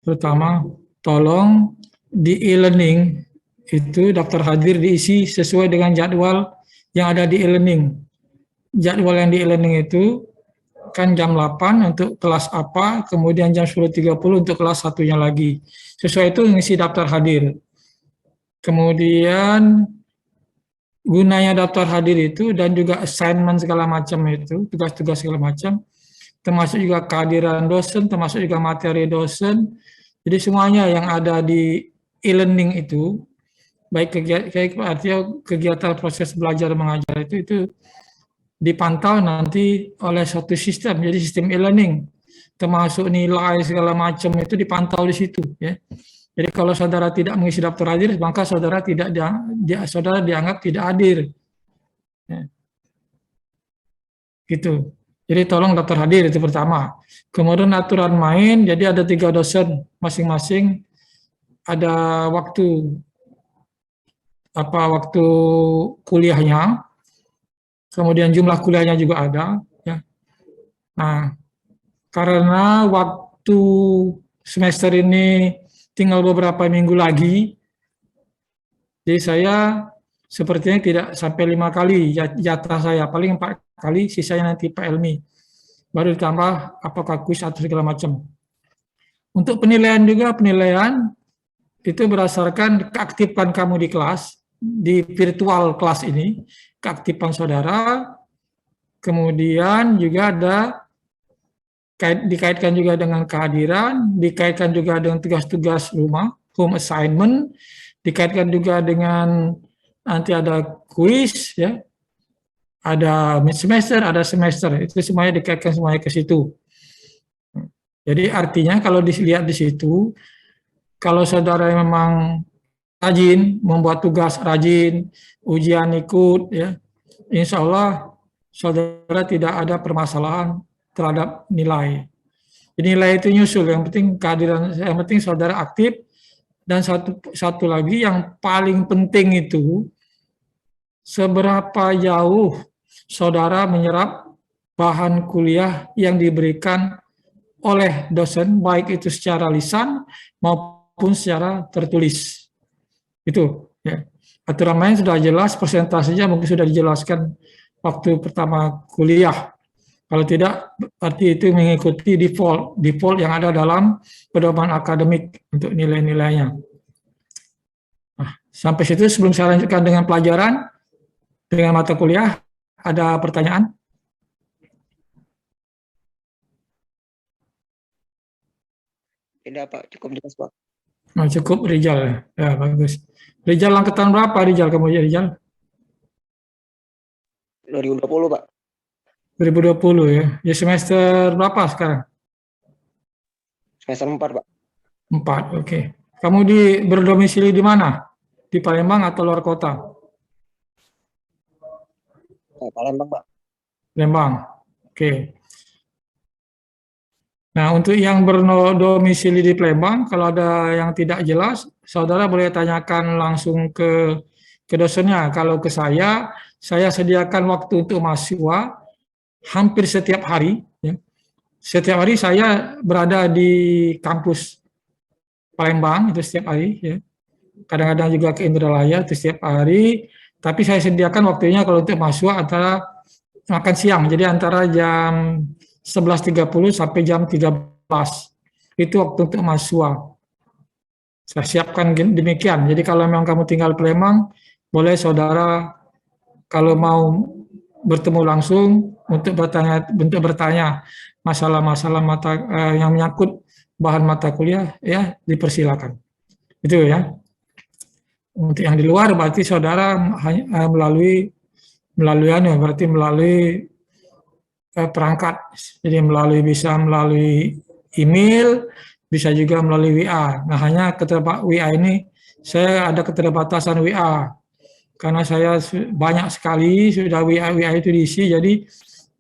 Pertama, tolong di e-learning itu daftar hadir diisi sesuai dengan jadwal yang ada di e-learning. Jadwal yang di e-learning itu kan jam 8 untuk kelas apa, kemudian jam 10.30 untuk kelas satunya lagi. Sesuai itu ngisi daftar hadir. Kemudian gunanya daftar hadir itu dan juga assignment segala macam itu, tugas-tugas segala macam, termasuk juga kehadiran dosen, termasuk juga materi dosen. Jadi semuanya yang ada di e-learning itu, baik kegiatan proses belajar mengajar itu dipantau nanti oleh suatu sistem, jadi sistem e-learning, termasuk nilai segala macam itu dipantau di situ, ya. Jadi kalau saudara tidak mengisi daftar hadir, maka saudara saudara dianggap tidak hadir, ya. Gitu. Jadi tolong daftar hadir itu pertama. Kemudian aturan main, jadi ada 3 dosen masing-masing, ada waktu kuliahnya, kemudian jumlah kuliahnya juga ada, ya. Nah, karena waktu semester ini tinggal beberapa minggu lagi, jadi saya sepertinya tidak sampai 5 kali jatah saya, paling 4 kali, sisanya nanti Pak Elmi. Baru ditambah apakah kuis atau segala macam. Untuk penilaian juga, penilaian itu berdasarkan keaktifan kamu di kelas, di virtual kelas ini, keaktifan saudara, kemudian juga ada dikaitkan juga dengan kehadiran, dikaitkan juga dengan tugas-tugas rumah, home assignment, dikaitkan juga dengan nanti ada kuis, ya, ada mid semester, ada semester, itu semuanya dikaitkan semuanya ke situ. Jadi artinya kalau dilihat di situ, kalau saudara memang rajin, membuat tugas rajin, ujian ikut, ya, insya Allah saudara tidak ada permasalahan terhadap nilai. Jadi nilai itu nyusul, yang penting kehadiran, yang penting saudara aktif. Dan satu lagi yang paling penting itu, seberapa jauh saudara menyerap bahan kuliah yang diberikan oleh dosen, baik itu secara lisan maupun secara tertulis. Itu, ya. Aturan main sudah jelas, persentasenya mungkin sudah dijelaskan waktu pertama kuliah. Kalau tidak, berarti itu mengikuti default yang ada dalam pedoman akademik untuk nilai-nilainya. Nah, sampai situ sebelum saya lanjutkan dengan pelajaran, dengan mata kuliah, ada pertanyaan? Tidak Pak, cukup jelas Pak. Nah, cukup Rizal, ya bagus. Rizal angkatan berapa Rizal kamu ya Rizal? 2020 Pak. 2020 ya. Ya semester berapa sekarang? Semester 4 Pak. 4, oke. Kamu berdomisili di mana? Di Palembang atau luar kota? Palembang Pak. Palembang, oke. Nah, untuk yang berdomisili di Palembang, kalau ada yang tidak jelas, saudara boleh tanyakan langsung ke dosennya. Kalau ke saya sediakan waktu untuk mahasiswa hampir setiap hari. Ya. Setiap hari saya berada di kampus Palembang, itu setiap hari. Ya. Kadang-kadang juga ke Indralaya, itu setiap hari. Tapi saya sediakan waktunya kalau untuk mahasiswa antara makan siang, jadi antara jam 11.30 sampai jam 13. Itu waktu untuk mahasiswa. Saya siapkan demikian. Jadi kalau memang kamu tinggal Palembang, boleh saudara kalau mau bertemu langsung untuk bertanya masalah-masalah yang menyangkut bahan mata kuliah, ya dipersilakan. Itu ya. Untuk yang di luar berarti saudara melalui perangkat, jadi bisa melalui email, bisa juga melalui WA. Nah, hanya WA ini saya ada keterbatasan WA karena saya banyak sekali sudah WA itu diisi, jadi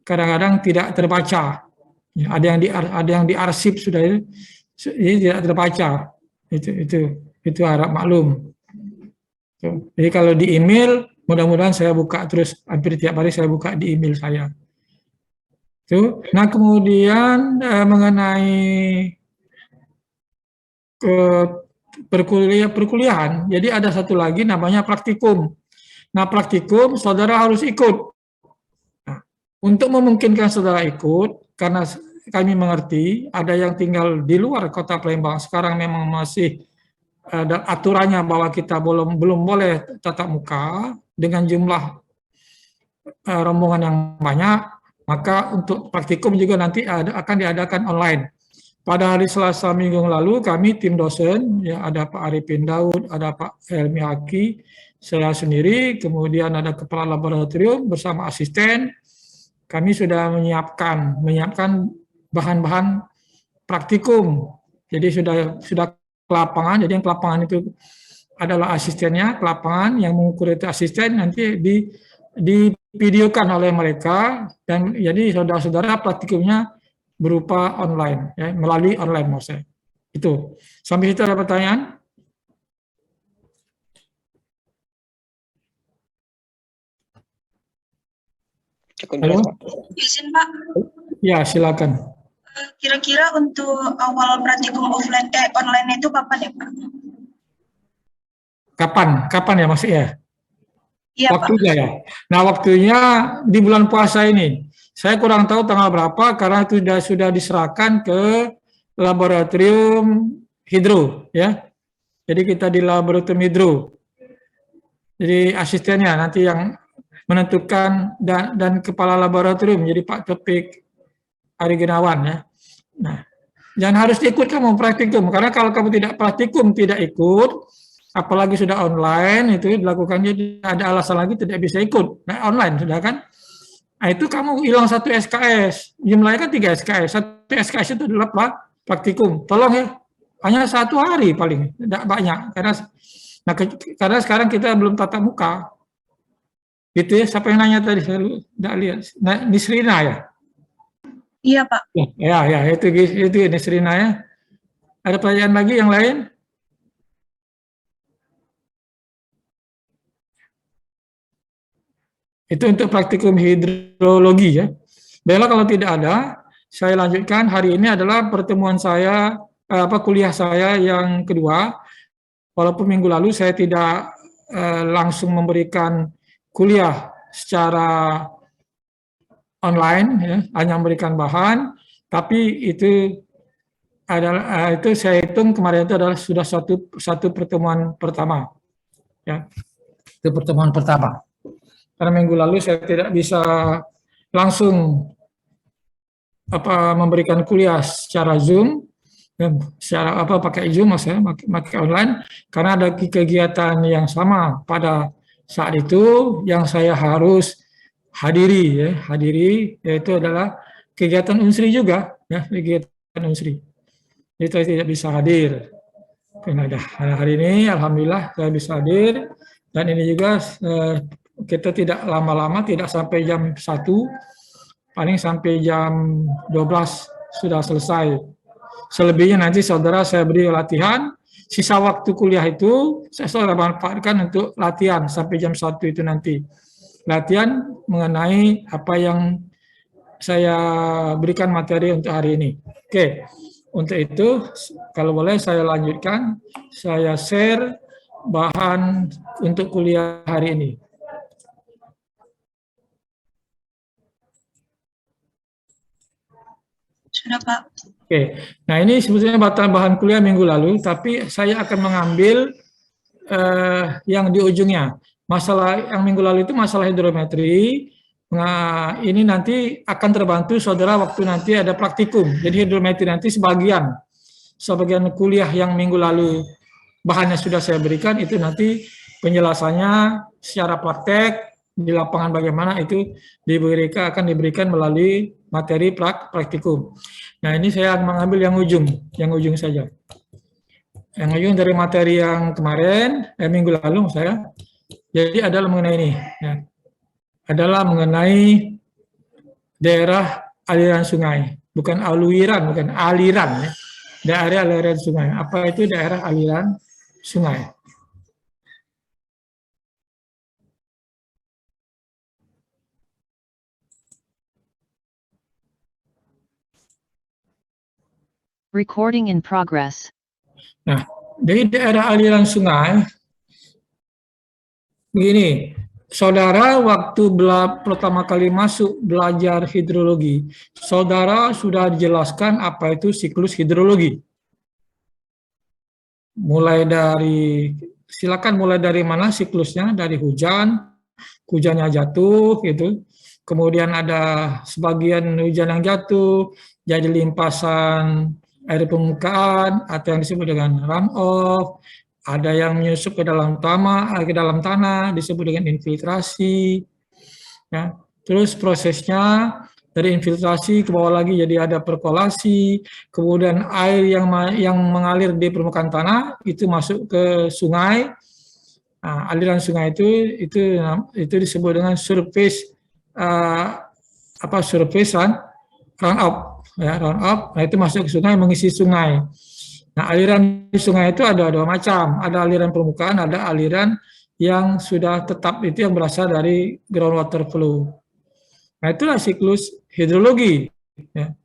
kadang-kadang tidak terbaca. Ya, ada yang diarsip sudah itu, jadi tidak terbaca. Itu harap maklum. Jadi kalau di email, mudah-mudahan saya buka terus, hampir tiap hari saya buka di email saya. Nah, kemudian mengenai ke perkuliahan. Jadi ada satu lagi namanya praktikum. Nah, praktikum saudara harus ikut. Nah, untuk memungkinkan saudara ikut, karena kami mengerti ada yang tinggal di luar kota Palembang sekarang memang masih ada aturannya bahwa kita belum boleh tatap muka dengan jumlah rombongan yang banyak, maka untuk praktikum juga nanti akan diadakan online. Pada hari Selasa minggu lalu kami tim dosen, ya ada Pak Arifin Daud, ada Pak Helmi Haki, saya sendiri, kemudian ada kepala laboratorium bersama asisten. Kami sudah menyiapkan bahan-bahan praktikum. Jadi sudah ke lapangan. Jadi yang ke lapangan itu adalah asistennya ke lapangan, yang mengukur itu asisten, nanti divideokan oleh mereka, dan jadi saudara-saudara praktikumnya berupa online, ya, melalui online maksudnya. Itu. Sampai situ ada pertanyaan? Cukup Halo? jelas, Pak. Izin Pak, Ya, silakan. kira-kira untuk awal praktikum online itu kapan ya Pak? Kapan ya maksudnya? Iya Pak. Waktunya ya. Nah, waktunya di bulan puasa ini. Saya kurang tahu tanggal berapa karena itu sudah diserahkan ke laboratorium hidro, ya. Jadi kita di laboratorium hidro. Jadi asistennya nanti yang menentukan, dan kepala laboratorium jadi Pak Topik Ari Gunawan, ya. Nah, jangan harus ikut kamu praktikum, karena kalau kamu tidak praktikum, tidak ikut, apalagi sudah online, itu dilakukan, jadi ada alasan lagi tidak bisa ikut. Nah, online sudah kan. Nah, itu kamu hilang satu SKS, jumlahnya kan 3 SKS, satu SKS itu adalah praktikum. Tolong ya, hanya 1 hari paling, tidak banyak, karena sekarang kita belum tatap muka. Gitu ya, siapa yang nanya tadi? Saya tidak lihat. Nah, Nisrina ya? Iya Pak. Ya, itu Nisrina ya. Ada pertanyaan lagi yang lain? Itu untuk praktikum hidrologi ya. Baiklah, kalau tidak ada, saya lanjutkan. Hari ini adalah pertemuan saya, kuliah saya yang kedua. Walaupun minggu lalu saya tidak langsung memberikan kuliah secara online, ya, hanya memberikan bahan, tapi itu adalah itu saya hitung kemarin itu adalah sudah satu pertemuan pertama, ya, itu pertemuan pertama. Karena minggu lalu saya tidak bisa langsung memberikan kuliah secara Zoom, secara pakai Zoom maksudnya, pakai online, karena ada kegiatan yang sama pada saat itu yang saya harus hadiri, yaitu adalah kegiatan Unsri juga, ya, kegiatan Unsri. Jadi saya tidak bisa hadir. Karena hari ini alhamdulillah saya bisa hadir, dan ini juga kita tidak lama-lama, tidak sampai jam 1, paling sampai jam 12 sudah selesai. Selebihnya nanti saudara saya beri latihan, sisa waktu kuliah itu saya manfaatkan untuk latihan sampai jam 1 itu nanti. Latihan mengenai apa yang saya berikan materi untuk hari ini. Oke, untuk itu kalau boleh saya lanjutkan, saya share bahan untuk kuliah hari ini. Sudah Pak. Oke, nah ini sebetulnya bahan kuliah minggu lalu, tapi saya akan mengambil yang di ujungnya. Masalah yang minggu lalu itu masalah hidrometri. Nah, ini nanti akan terbantu saudara waktu nanti ada praktikum. Jadi hidrometri nanti sebagian kuliah yang minggu lalu bahannya sudah saya berikan, itu nanti penjelasannya secara praktek di lapangan bagaimana itu akan diberikan melalui materi praktikum. Nah, ini saya mengambil yang ujung saja. Yang ujung dari materi yang kemarin, minggu lalu saya. Jadi adalah mengenai ini, ya. Adalah mengenai daerah aliran sungai, bukan aluiran, bukan aliran, ya. Daerah aliran sungai. Apa itu daerah aliran sungai? Recording in progress. Nah, dari daerah aliran sungai, begini, saudara waktu pertama kali masuk belajar hidrologi, saudara sudah dijelaskan apa itu siklus hidrologi. Silakan mulai dari mana siklusnya, dari hujannya jatuh gitu. Kemudian ada sebagian hujan yang jatuh jadi limpasan air permukaan atau yang disebut dengan runoff, ada yang menyusup ke dalam tanah disebut dengan infiltrasi. Ya. Terus prosesnya dari infiltrasi ke bawah lagi jadi ada perkolasi, kemudian air yang mengalir di permukaan tanah itu masuk ke sungai. Nah, aliran sungai itu disebut dengan surface runoff, ya, runoff. Nah, itu masuk ke sungai, mengisi sungai. Nah, aliran di sungai itu ada dua macam, ada aliran permukaan, ada aliran yang sudah tetap, itu yang berasal dari groundwater flow. Nah, itulah siklus hidrologi. Ya.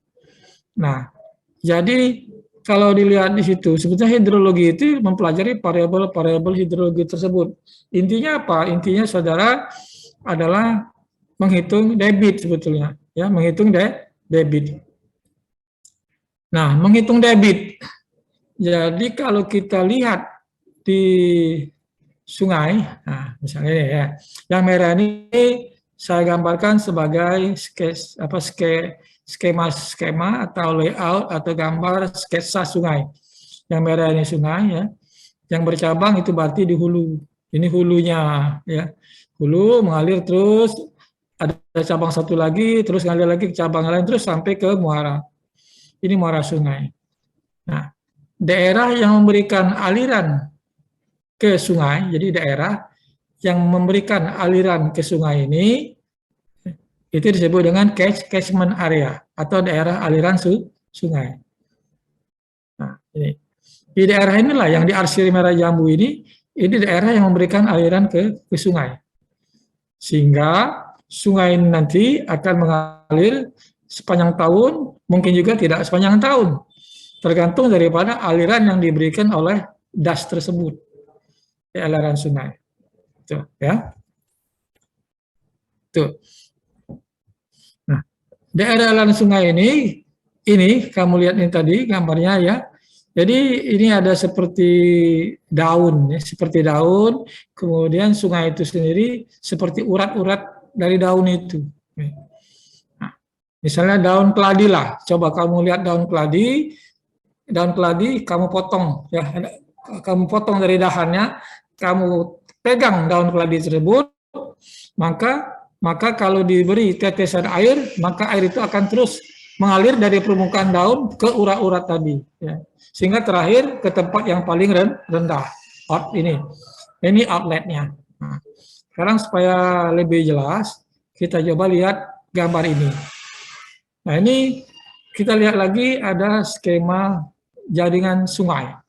Nah, jadi kalau dilihat di situ, sebetulnya hidrologi itu mempelajari variabel-variabel hidrologi tersebut. Intinya apa? Intinya saudara adalah menghitung debit sebetulnya, ya, menghitung debit. Nah, menghitung debit. Jadi kalau kita lihat di sungai, nah misalnya ini ya, yang merah ini saya gambarkan sebagai skema atau layout atau gambar sketsa sungai. Yang merah ini sungai, ya. Yang bercabang itu berarti di hulu. Ini hulunya, ya. Hulu mengalir terus, ada cabang satu lagi, terus ngalir lagi ke cabang lain, terus sampai ke muara. Ini muara sungai. Nah, daerah yang memberikan aliran ke sungai, jadi daerah yang memberikan aliran ke sungai ini, itu disebut dengan catchment area atau daerah aliran sungai. Nah, ini. Di daerah inilah yang di arsir merah jambu ini daerah yang memberikan aliran ke sungai. Sehingga sungai ini nanti akan mengalir sepanjang tahun, mungkin juga tidak sepanjang tahun. Tergantung daripada aliran yang diberikan oleh das tersebut. Di aliran sungai. Tuh, ya. Tuh. Nah, daerah aliran sungai ini kamu lihat ini tadi gambarnya ya. Jadi ini ada seperti daun, ya, seperti daun. Kemudian sungai itu sendiri seperti urat-urat dari daun itu. Nah, misalnya daun keladi lah. Coba kamu lihat daun keladi kamu potong, ya. Kamu potong dari dahannya, kamu pegang daun keladi tersebut, maka kalau diberi tetesan air, maka air itu akan terus mengalir dari permukaan daun ke urat-urat tadi, ya. Sehingga terakhir ke tempat yang paling rendah. Ini outletnya. Nah, sekarang supaya lebih jelas, kita coba lihat gambar ini. Nah, ini kita lihat lagi ada skema jaringan sungai.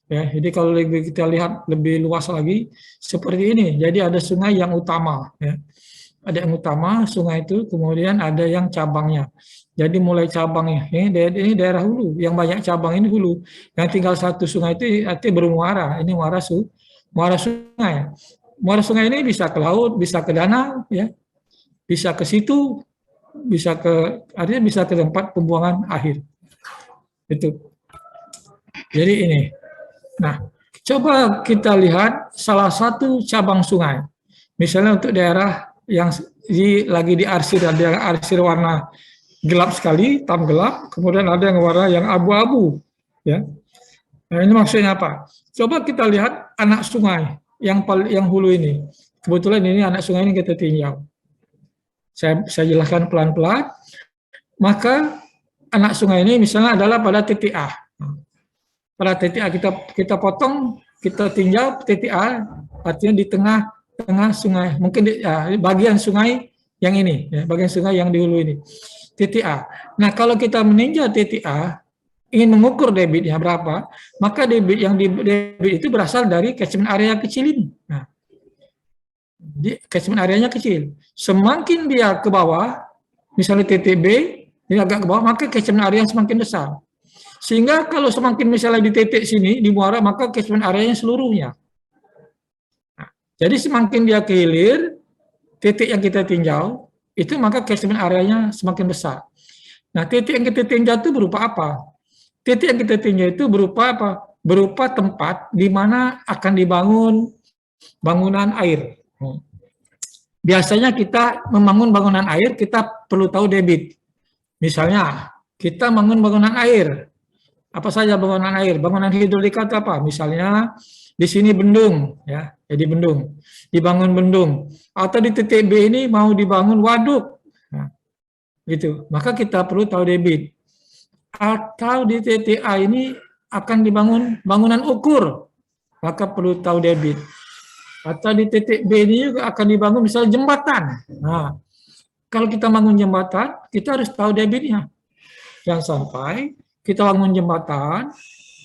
Ya, jadi kalau kita lihat lebih luas lagi, seperti ini. Jadi ada sungai yang utama. Ya. Ada yang utama, sungai itu, kemudian ada yang cabangnya. Jadi mulai cabangnya, ini daerah hulu, yang banyak cabang ini hulu. Yang tinggal satu sungai itu artinya bermuara, ini muara sungai. Muara sungai ini bisa ke laut, bisa ke danau, ya, bisa ke situ, artinya bisa ke tempat pembuangan akhir. Itu. Jadi ini. Nah, coba kita lihat salah satu cabang sungai. Misalnya untuk daerah yang lagi diarsir, ada yang arsir warna gelap sekali, hitam gelap, kemudian ada yang warna yang abu-abu, ya. Nah, ini maksudnya apa? Coba kita lihat anak sungai yang hulu ini. Kebetulan ini anak sungai ini kita tinjau. Saya jelaskan pelan-pelan. Maka anak sungai ini misalnya adalah pada titik A. Pada titik A kita potong, kita tinjau titik A, artinya di tengah sungai, mungkin di bagian sungai yang ini, ya, bagian sungai yang di hulu ini. Titik A. Nah, kalau kita meninjau titik A, ingin mengukur debitnya berapa, maka debit itu berasal dari catchment area kecil ini. Nah, catchment areanya kecil. Semakin dia ke bawah, misalnya titik B, ini agak ke bawah, maka catchment area semakin besar. Sehingga kalau semakin misalnya di titik sini, di muara, maka catchment areanya seluruhnya. Nah, jadi semakin dia ke hilir, titik yang kita tinjau, itu maka catchment areanya semakin besar. Nah, titik yang kita tinjau itu berupa apa? Titik yang kita tinjau itu berupa apa? Berupa tempat di mana akan dibangun bangunan air. Biasanya kita membangun bangunan air, kita perlu tahu debit. Misalnya, kita bangun bangunan air. Apa saja bangunan air? Bangunan hidrolika itu apa? Misalnya, di sini bendung, ya, jadi bendung. Dibangun bendung. Atau di titik B ini mau dibangun waduk. Nah, gitu. Maka kita perlu tahu debit. Atau di titik A ini akan dibangun bangunan ukur. Maka perlu tahu debit. Atau di titik B ini juga akan dibangun misalnya jembatan. Nah, kalau kita bangun jembatan, kita harus tahu debitnya. Jangan sampai kita bangun jembatan,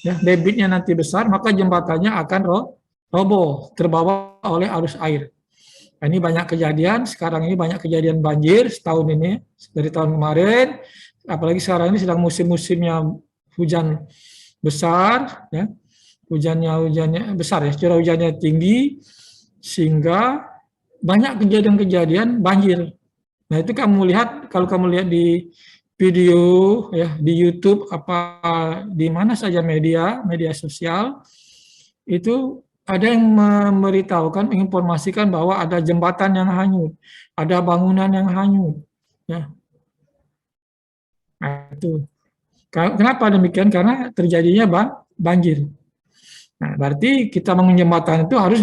ya, debitnya nanti besar, maka jembatannya akan roboh, terbawa oleh arus air. Nah, ini banyak kejadian, sekarang ini banyak kejadian banjir setahun ini, dari tahun kemarin, apalagi sekarang ini sedang musim-musimnya hujan besar, ya, hujannya besar, ya, curah hujannya tinggi, sehingga banyak kejadian-kejadian banjir. Nah, itu kamu lihat, kalau kamu lihat di video, ya, di YouTube, apa di mana saja media sosial, itu ada yang memberitahukan, menginformasikan bahwa ada jembatan yang hanyut, ada bangunan yang hanyut, ya. Nah, itu. Kenapa demikian? Karena terjadinya banjir. Nah, berarti kita bangun jembatan itu harus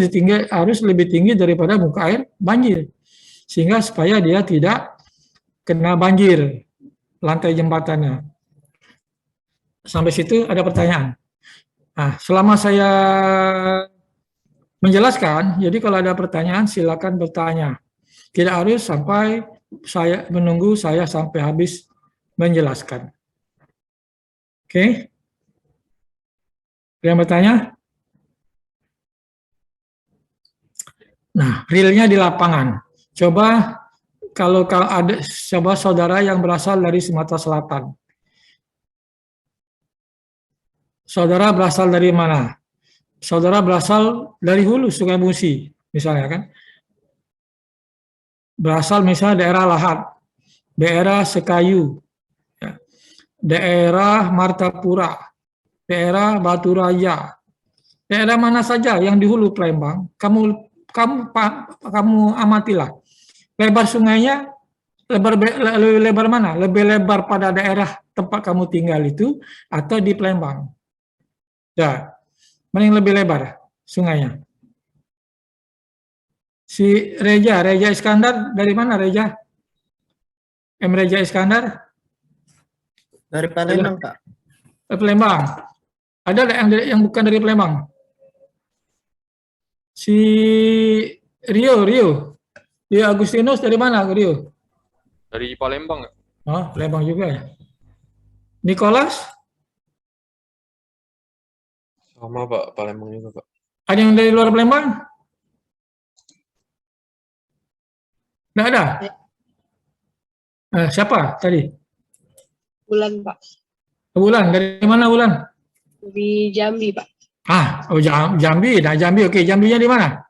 lebih tinggi daripada muka air banjir, sehingga supaya dia tidak kena banjir lantai jembatannya. Sampai situ ada pertanyaan. Nah, selama saya menjelaskan, jadi kalau ada pertanyaan silakan bertanya. Tidak harus sampai saya menunggu saya sampai habis menjelaskan. Oke? Ada yang bertanya? Nah, realnya di lapangan. Coba kalau ada saudara yang berasal dari Sumatera Selatan. Saudara berasal dari mana? Saudara berasal dari hulu Sungai Musi, misalnya kan. Berasal misalnya daerah Lahat, daerah Sekayu, ya, daerah Martapura, daerah Batu Raya, daerah mana saja yang di hulu Palembang, kamu amatilah. Lebar sungainya lebih lebar mana? Lebih lebar pada daerah tempat kamu tinggal itu atau di Palembang? Ya, mana yang lebih lebar sungainya? Si Reja Iskandar dari mana, Reja? Reja Iskandar? Dari Palembang, Pak. Palembang. Ada yang bukan dari Palembang? Si Rio Agustinus dari mana, Rio? Dari Palembang. Oh, Palembang juga ya. Nicholas? Sama Pak, Palembang juga Pak. Ada yang dari luar Palembang? Nggak ada? Siapa tadi? Bulan, Pak. Bulan, dari mana Bulan? Di Jambi, Pak. Jambi. Nah, Jambi, oke. Jambinya di mana?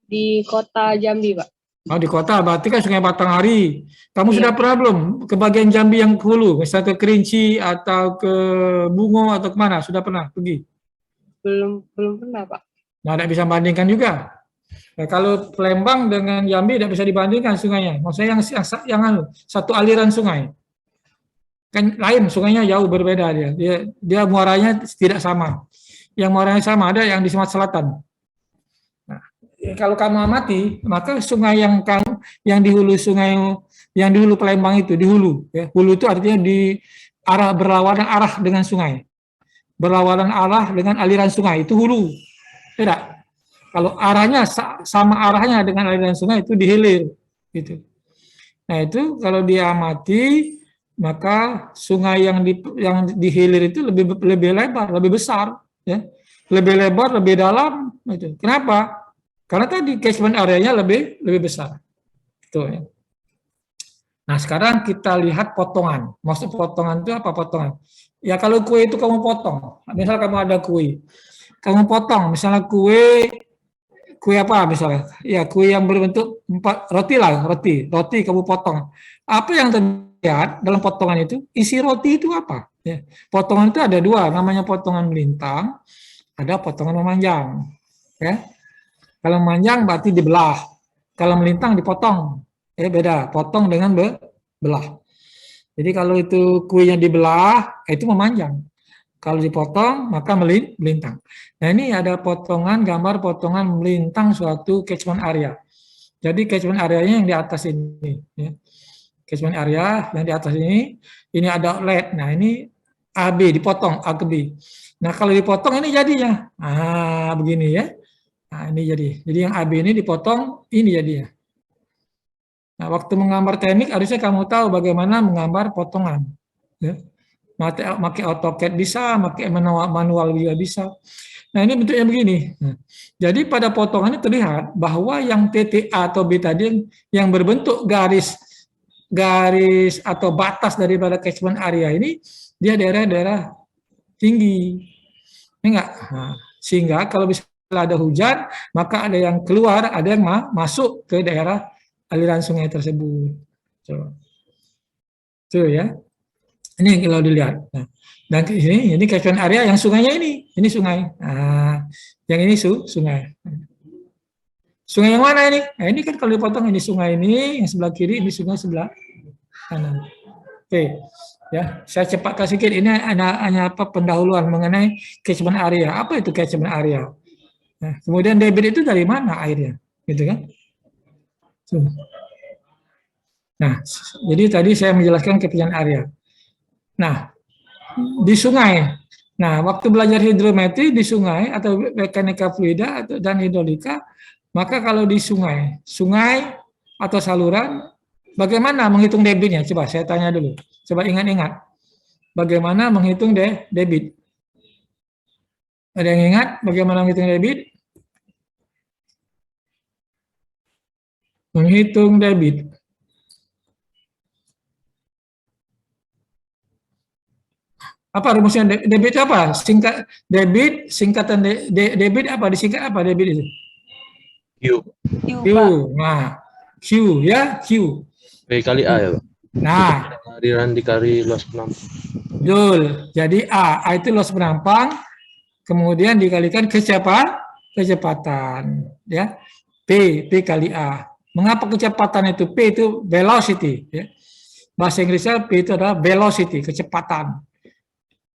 Di kota Jambi, Pak. Oh, di kota, berarti kan Sungai Batanghari. Kamu Iya. sudah pernah belum ke bagian Jambi yang ke hulu? Misalnya ke Kerinci atau ke Bungo atau kemana? Sudah pernah pergi? Belum pernah, Pak. Nah, tidak bisa bandingkan juga. Nah, kalau Palembang dengan Jambi tidak bisa dibandingkan sungainya. Maksudnya yang satu aliran sungai. Kan lain, sungainya jauh berbeda dia muaranya tidak sama. Yang muaranya sama ada yang di Sumatera Selatan. Nah, kalau kamu amati, maka sungai yang di hulu Palembang itu di hulu, ya. Hulu itu artinya di berlawanan arah dengan sungai. Berlawanan arah dengan aliran sungai itu hulu. Tidak. Kalau arahnya sama arahnya dengan aliran sungai itu di hilir gitu. Nah, itu kalau diamati maka sungai yang di hilir itu lebih lebar, lebih besar, ya. Lebih lebar, lebih dalam gitu. Kenapa? Karena tadi catchment areanya lebih besar. Gitu, ya. Nah, sekarang kita lihat potongan. Maksud potongan itu apa potongan? Ya kalau kue itu kamu potong, misal kamu ada kue, kamu potong, misalnya kue apa misalnya? Ya kue yang berbentuk roti lah, roti kamu potong. Apa yang terlihat dalam potongan itu? Isi roti itu apa? Ya. Potongan itu ada dua, namanya potongan melintang, ada potongan memanjang. Ya. Kalau memanjang berarti dibelah, kalau melintang dipotong. Beda, potong dengan belah. Jadi kalau itu kuenya dibelah, itu memanjang. Kalau dipotong, maka melintang. Nah, ini ada potongan, gambar potongan melintang suatu catchment area. Jadi catchment area-nya yang di atas ini. Ya. Catchment area yang di atas ini ada outlet. Nah, ini AB, dipotong, A ke B. Nah, kalau dipotong ini jadinya. Nah, begini ya. Nah, ini jadi. Jadi yang AB ini dipotong, ini jadinya. Nah, waktu menggambar teknik, harusnya kamu tahu bagaimana menggambar potongan. Ya. Pakai AutoCAD bisa, pakai manual juga bisa. Nah, ini bentuknya begini. Nah, jadi pada potongan ini terlihat bahwa yang TTA atau B tadi yang berbentuk garis atau batas daripada catchment area ini, dia daerah-daerah tinggi. Ini enggak? Nah, sehingga kalau bisa ada hujan, maka ada yang keluar, ada yang masuk ke daerah aliran sungai tersebut. Tuh ya. Ini kalau dilihat. Nah, dan ini catchment area yang sungainya ini sungai. Nah, yang ini sungai. Sungai yang mana ini? Nah, ini kan kalau dipotong ini sungai ini, yang sebelah kiri ini sungai sebelah kanan. Oke, ya saya cepat kasih sedikit. Ini hanya pendahuluan mengenai catchment area. Apa itu catchment area? Nah, kemudian debit itu dari mana airnya, gitu kan? Nah, jadi tadi saya menjelaskan catchment area. Nah, di sungai. Nah, waktu belajar hidrometri di sungai atau mekanika fluida dan hidrolika, maka kalau di sungai atau saluran, bagaimana menghitung debitnya? Coba saya tanya dulu. Coba ingat-ingat. Bagaimana menghitung debit? Ada yang ingat bagaimana menghitung debit? Menghitung debit. Apa rumusnya debit apa? Singkatan debit apa? Disingkat apa debit itu? Q. Q. Nah, Q ya, Q. B kali A ya, Pak. Nah, Aliran dikali luas penampang. betul. Jadi A itu luas penampang, kemudian dikalikan kecepatan, ya. P kali A. Mengapa kecepatan itu? P itu velocity, ya. Bahasa Inggrisnya P itu adalah velocity, kecepatan.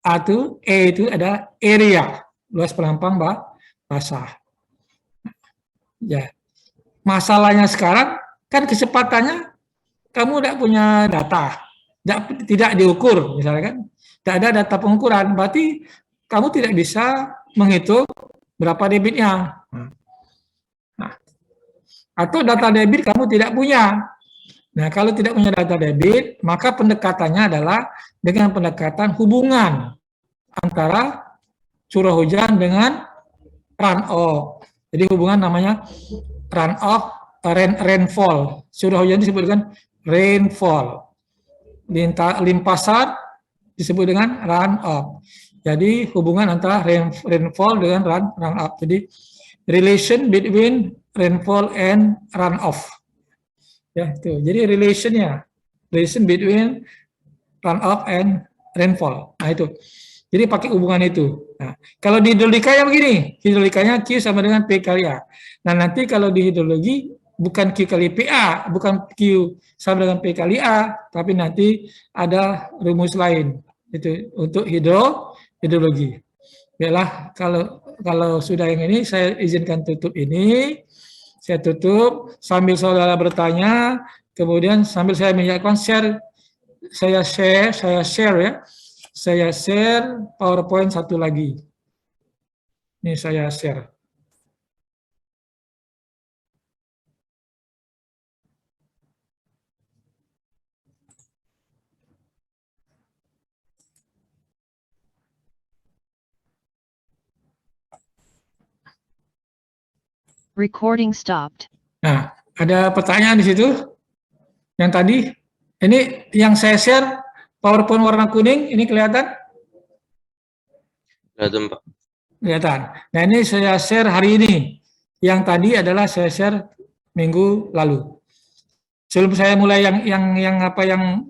A itu, E itu ada area, luas penampang basah. Ya, masalahnya sekarang kan kecepatannya kamu tidak punya data, tidak diukur, misalnya kan, tidak ada data pengukuran, berarti kamu tidak bisa menghitung berapa debitnya. Nah, atau data debit kamu tidak punya. Nah, kalau tidak punya data debit, maka pendekatannya adalah dengan pendekatan hubungan antara curah hujan dengan runoff. Jadi hubungan namanya runoff, rainfall. Curah hujan disebut dengan rainfall. Limpasan disebut dengan runoff. Jadi hubungan antara rainfall dengan runoff. Jadi relation between rainfall and runoff. Ya, itu. Jadi relation between runoff and rainfall. Nah, itu. Jadi pakai hubungan itu. Nah, kalau di hidrolika ya begini, hidrolikanya Q sama dengan P kali A. Nah, nanti kalau di hidrologi bukan Q kali PA, bukan Q sama dengan P kali A, tapi nanti ada rumus lain. Itu untuk hidrologi. Baiklah, kalau sudah yang ini saya izinkan tutup ini. Saya tutup sambil saudara bertanya, kemudian sambil saya menjelaskan saya share ya. Saya share PowerPoint satu lagi. Ini saya share. Recording stopped. Nah, ada pertanyaan di situ? Yang tadi, ini yang saya share PowerPoint warna kuning, ini kelihatan? Kelihatan, Pak. Kelihatan. Nah, ini saya share hari ini. Yang tadi adalah saya share minggu lalu. Sebelum saya mulai yang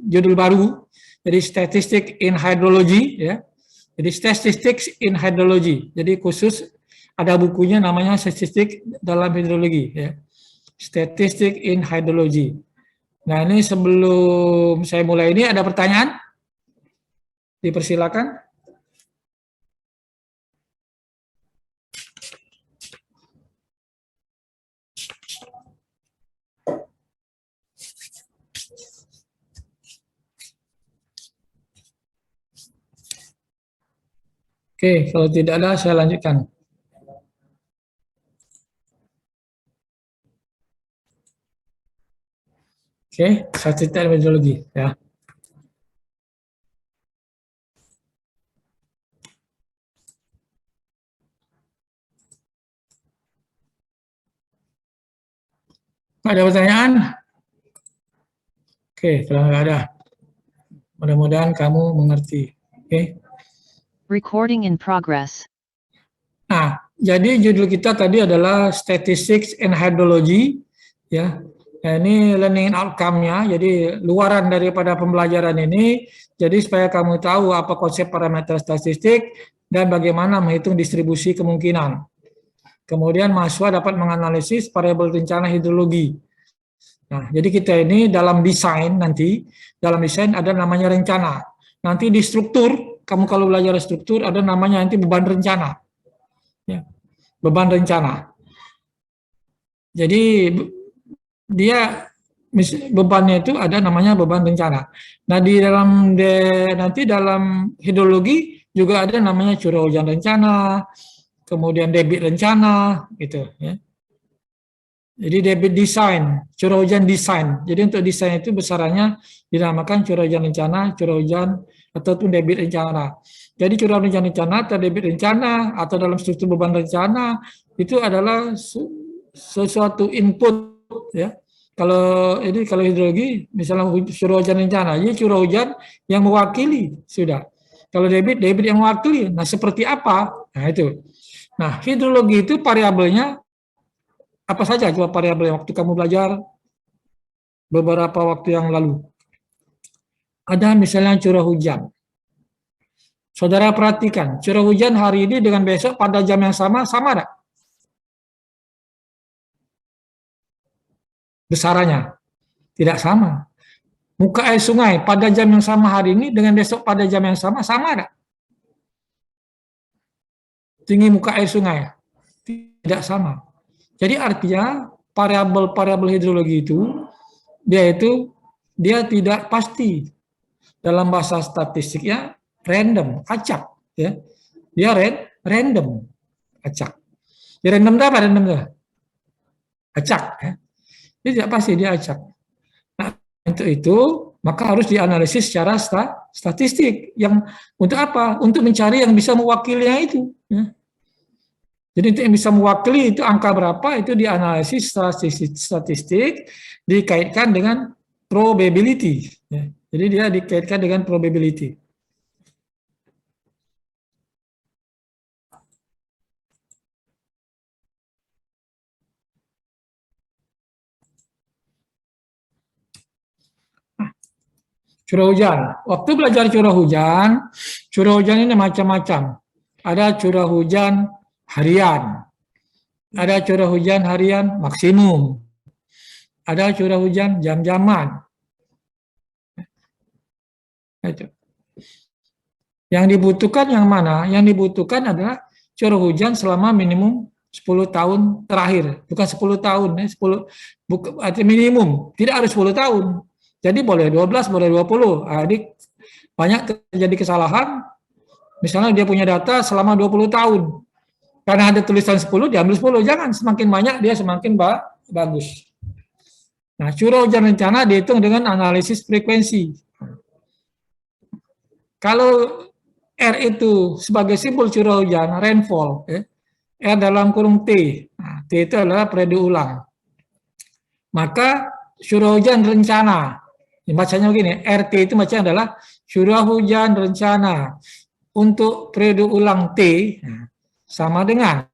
judul baru, jadi statistik in hydrology, ya. Jadi statistics in hydrology. Jadi khusus ada bukunya namanya statistik dalam hidrologi, ya. Statistik in hydrology. Nah, ini sebelum saya mulai ini ada pertanyaan? Dipersilakan. Oke, kalau tidak ada saya lanjutkan. Oke, statistik metodologi, ya. Ada pertanyaan? Oke, kalau nggak ada, mudah-mudahan kamu mengerti. Oke. Recording in progress. Nah, jadi judul kita tadi adalah Statistics and Hydrology, ya. Nah, ini learning outcome-nya, jadi luaran daripada pembelajaran ini, jadi supaya kamu tahu apa konsep parameter statistik dan bagaimana menghitung distribusi kemungkinan. Kemudian mahasiswa dapat menganalisis variabel rencana hidrologi. Nah, jadi kita ini dalam desain nanti, dalam desain ada namanya rencana. Nanti di struktur, kamu kalau belajar struktur ada namanya nanti beban rencana. Ya, beban rencana. Jadi dia bebannya itu ada namanya beban rencana. Nah, di dalam nanti dalam hidrologi juga ada namanya curah hujan rencana, kemudian debit rencana, gitu, ya. Jadi debit design, curah hujan design. Jadi untuk desain itu besarannya dinamakan curah hujan rencana, curah hujan ataupun debit rencana. Jadi curah hujan rencana atau debit rencana atau dalam struktur beban rencana itu adalah sesuatu input, ya. Kalau hidrologi misalnya curah hujan rencana, jadi curah hujan yang mewakili sudah. Kalau debit yang mewakili. Nah, seperti apa? Nah, itu. Nah, hidrologi itu variabelnya apa saja? Coba variabel waktu kamu belajar beberapa waktu yang lalu. Ada misalnya curah hujan. Saudara perhatikan, curah hujan hari ini dengan besok pada jam yang sama ada? Besarannya tidak sama. Muka air sungai pada jam yang sama hari ini dengan besok pada jam yang sama ada? Tinggi muka air sungai tidak sama. Jadi artinya variabel hidrologi itu dia tidak pasti. Dalam bahasa statistiknya random, acak, ya. Dia random, acak. Dia random apa? Random apa? Acak, ya. Dia tidak pasti, dia acak. Nah, untuk itu maka harus dianalisis secara statistik. Yang untuk apa? Untuk mencari yang bisa mewakilinya itu, ya. Jadi itu yang bisa mewakili itu angka berapa itu dianalisis statistik dikaitkan dengan probability. Ya. Jadi dia dikaitkan dengan probability. Curah hujan. Waktu belajar curah hujan ini macam-macam. Ada curah hujan harian. Ada curah hujan harian maksimum. Ada curah hujan jam-jaman. Itu. Yang dibutuhkan yang mana? Yang dibutuhkan adalah curah hujan selama minimum 10 tahun terakhir. Bukan 10 tahun, 10 minimum. Tidak harus 10 tahun. Jadi boleh 12, boleh 20. Nah, ini banyak terjadi kesalahan. Misalnya dia punya data selama 20 tahun. Karena ada tulisan 10, diambil 10. Jangan, semakin banyak dia semakin bagus. Nah, curah hujan rencana dihitung dengan analisis frekuensi. Kalau R itu sebagai simbol curah hujan, rainfall, ya. R dalam kurung T. Nah, T itu adalah periode ulang. Maka curah hujan rencana, bacanya begini, RT itu bacanya adalah curah hujan rencana. untuk periode ulang T sama dengan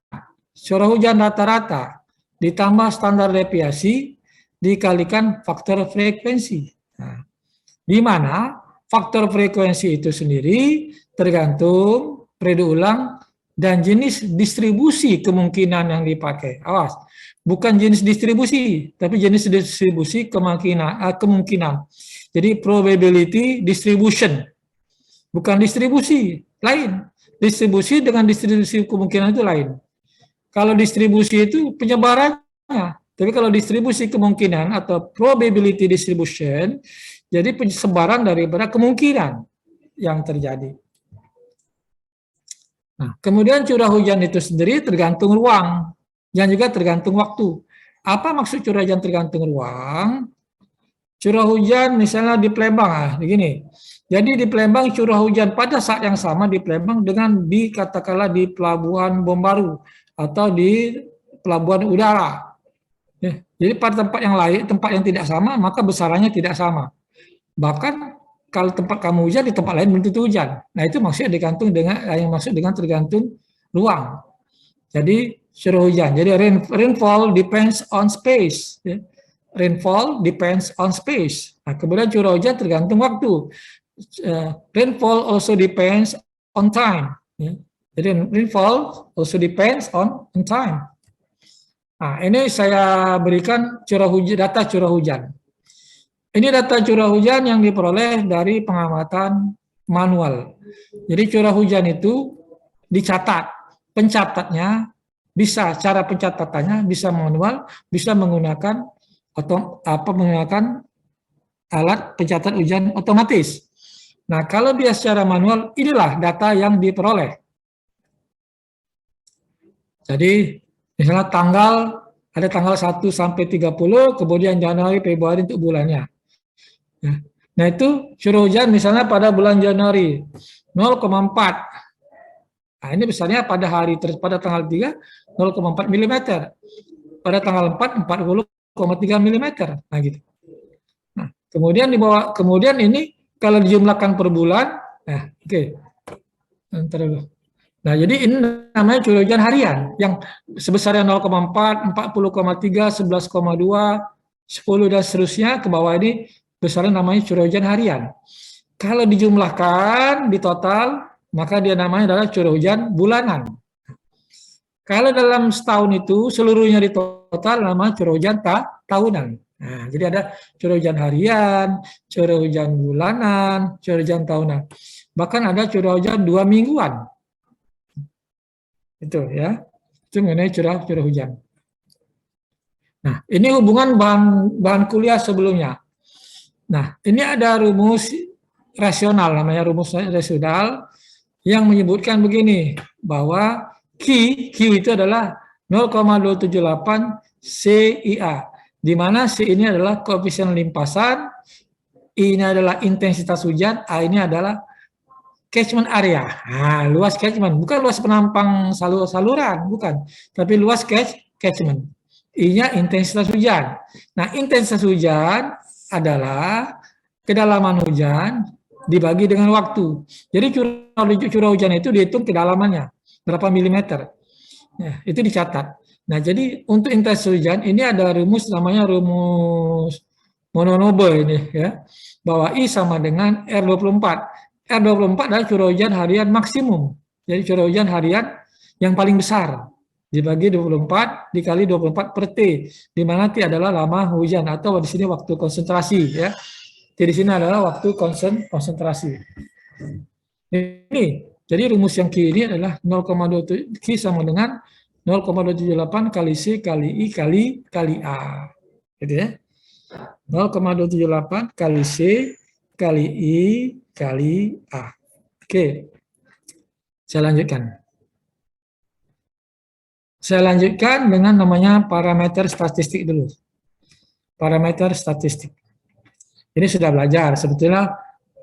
curah hujan rata-rata ditambah standar deviasi dikalikan faktor frekuensi. Nah, di mana faktor frekuensi itu sendiri tergantung periode ulang dan jenis distribusi kemungkinan yang dipakai. Awas, bukan jenis distribusi, tapi jenis distribusi kemungkinan. Jadi probability distribution, bukan distribusi, lain. Distribusi dengan distribusi kemungkinan itu lain. Kalau distribusi itu penyebarannya, tapi kalau distribusi kemungkinan atau probability distribution, jadi penyebaran daripada kemungkinan yang terjadi. Nah, kemudian curah hujan itu sendiri tergantung ruang, dan juga tergantung waktu. Apa maksud curah hujan tergantung ruang? Curah hujan misalnya di Palembang, begini. Jadi di Palembang curah hujan pada saat yang sama di Palembang dengan katakanlah di Pelabuhan Bom Baru atau di pelabuhan udara. Jadi pada tempat yang lain, tempat yang tidak sama, maka besarannya tidak sama. Bahkan kalau tempat kamu hujan di tempat lain belum tentu hujan. Nah itu maksudnya tergantung ruang. Jadi curah hujan. Jadi rainfall depends on space. Rainfall depends on space. Nah, kemudian curah hujan tergantung waktu. Rainfall also depends on time. Jadi rainfall also depends on time. Nah ini saya berikan data curah hujan. Ini data curah hujan yang diperoleh dari pengamatan manual. Jadi curah hujan itu dicatat. Pencatatnya bisa, cara pencatatannya bisa manual, bisa menggunakan menggunakan alat pencatat hujan otomatis. Nah, kalau dia secara manual, inilah data yang diperoleh. Jadi, misalnya ada tanggal 1 sampai 30, kemudian Januari, Februari untuk bulannya. Nah itu curah hujan misalnya pada bulan Januari 0,4. Nah ini besarnya pada pada tanggal 3 0,4 mm. Pada tanggal 4 40,3 mm. Nah gitu. Nah, kemudian ini kalau dijumlahkan per bulan, nah oke. Nah, jadi ini namanya curah hujan harian yang sebesarnya 0,4, 40,3, 11,2, 10 dan seterusnya ke bawah ini besarnya namanya curah hujan harian. Kalau dijumlahkan di total, maka dia namanya adalah curah hujan bulanan. Kalau dalam setahun itu seluruhnya di total namanya curah hujan tahunan. Nah, jadi ada curah hujan harian, curah hujan bulanan, curah hujan tahunan. Bahkan ada curah hujan 2 mingguan. Itu ya. Itu mengenai curah hujan. Nah, ini hubungan bahan kuliah sebelumnya. Nah, ini ada rumus rasional, namanya rumus rasional, yang menyebutkan begini, bahwa Q itu adalah 0,278 CIA, di mana C ini adalah koefisien limpasan, I ini adalah intensitas hujan, A ini adalah catchment area. Nah, luas catchment, bukan luas penampang saluran, bukan, tapi luas catchment. I-nya intensitas hujan. Nah, intensitas hujan adalah kedalaman hujan dibagi dengan waktu. Jadi curah hujan itu dihitung kedalamannya, berapa milimeter. Ya, itu dicatat. Nah, jadi untuk intensitas hujan ini ada rumus namanya rumus Mononobe ini ya, bahwa I sama dengan R24. R24 adalah curah hujan harian maksimum. Jadi curah hujan harian yang paling besar dibagi 24 dikali 24 per T, di mana T adalah lama hujan atau di sini waktu konsentrasi ya. Jadi di sini adalah waktu konsentrasi. Ini jadi rumus yang Q ini adalah 0,27 Q sama dengan 0,278 kali C kali I kali A. Gitu ya. 0,278 kali C kali I kali A. Oke. Saya lanjutkan. Saya lanjutkan dengan namanya parameter statistik dulu. Parameter statistik. Ini sudah belajar. Sebetulnya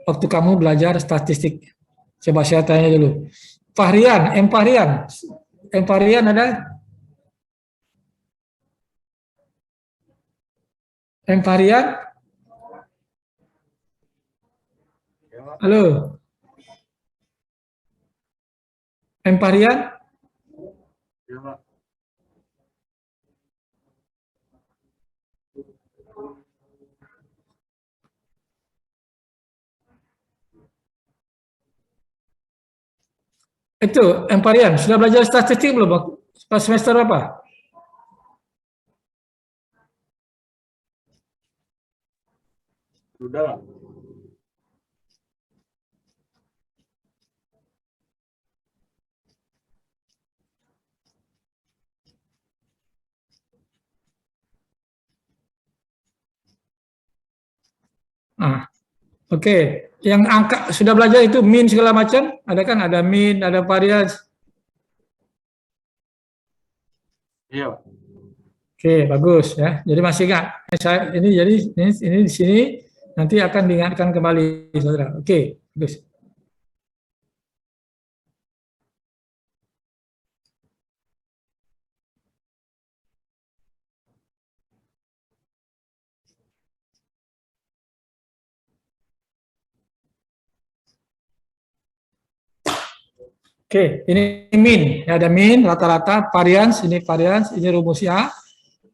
waktu kamu belajar statistik. Coba saya tanya dulu. Fahrian, Emparian ada? Emparian? Halo? Emparian? Itu Emparian, sudah belajar statistik belum? Pas semester apa? Sudah. Nah, oke. Yang angka sudah belajar itu mean segala macam, ada kan? Ada mean, ada variance. Iya. Oke, bagus ya. Jadi masih ingat. Ini jadi ini di sini nanti akan diingatkan kembali, saudara. Oke, bagus. Oke, ini mean, ya, ada mean, rata-rata, variance, ini rumusnya,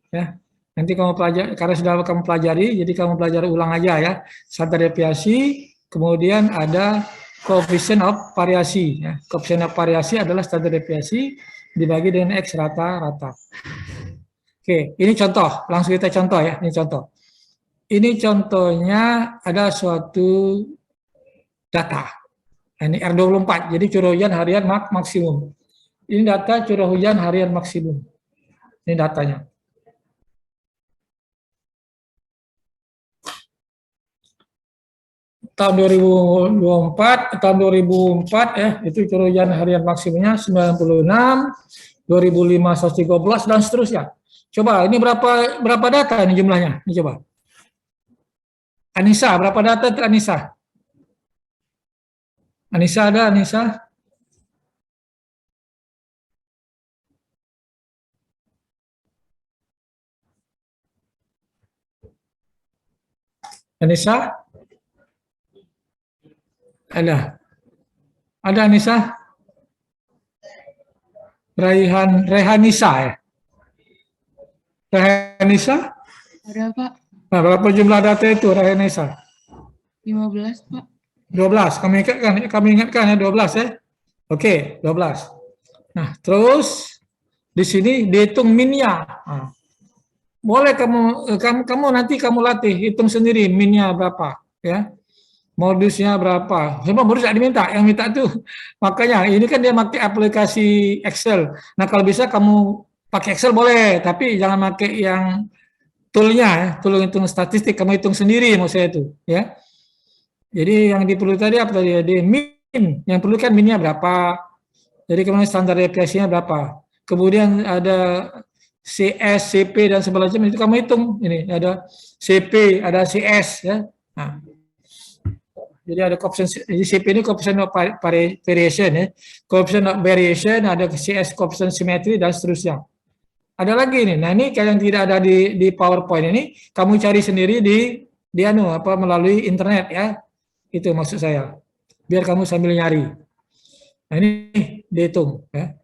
ya. Nanti kamu pelajari, karena sudah kamu pelajari, jadi kamu pelajari ulang aja ya. Standar deviasi, kemudian ada coefficient of variasi, ya. Coefficient of variasi adalah standar deviasi dibagi dengan X rata-rata. Oke, ini contoh, langsung kita contoh ya, ini contoh. Ini contohnya ada suatu data. Ini R24, jadi curah hujan harian maksimum. Ini data curah hujan harian maksimum. Ini datanya. Tahun 2024 ya, itu curah hujan harian maksimumnya 96, 2005 113 dan seterusnya. Coba ini berapa data ini jumlahnya? Ini coba. Anissa, berapa data itu Anissa? Anissa ada, Anissa? Anissa? Ada. Ada Anissa? Rehanisa ya? Rehanisa? Ada Pak, Nah, berapa jumlah data itu Rehanisa? 15 Pak. 12, kami ingatkan ya 12 ya. Oke, 12. Nah, terus di sini dihitung minnya. Nah, boleh kamu nanti kamu latih hitung sendiri minnya berapa ya. Modusnya berapa? Semua modus tidak diminta, yang minta tuh makanya ini kan dia pakai aplikasi Excel. Nah, kalau bisa kamu pakai Excel boleh, tapi jangan pakai yang toolnya ya, tool hitung statistik, kamu hitung sendiri mau saya itu ya. Jadi yang diperlukan tadi apa tadi? Di min, yang perlu kan minnya berapa? Jadi kemudian standar deviasinya berapa? Kemudian ada CS, CP dan sebagainya itu kamu hitung. Ini ada CP, ada CS ya. Nah, jadi ada coefficient, CP ini coefficient of variation ya. Coefficient of variation, ada CS coefficient symmetry dan seterusnya. Ada lagi nih. Nah, ini yang tidak ada di PowerPoint ini kamu cari sendiri di melalui internet ya. Itu maksud saya. Biar kamu sambil nyari. Nah, ini dihitung ya.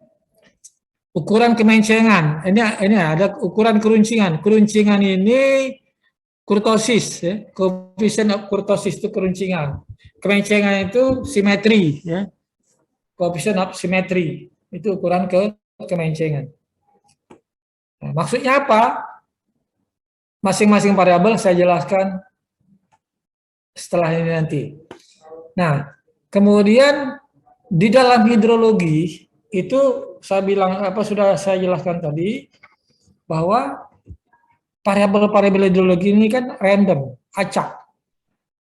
Ukuran kemencengan. Ini ada ukuran keruncingan. Keruncingan ini kurtosis ya. Koefisien kurtosis itu keruncingan. Kemencengan itu simetri ya. Koefisien of simetri itu ukuran kemencengan. Nah, maksudnya apa? Masing-masing variabel saya jelaskan setelah ini nanti. Nah, kemudian di dalam hidrologi itu saya bilang sudah saya jelaskan tadi bahwa variabel-variabel hidrologi ini kan random, acak.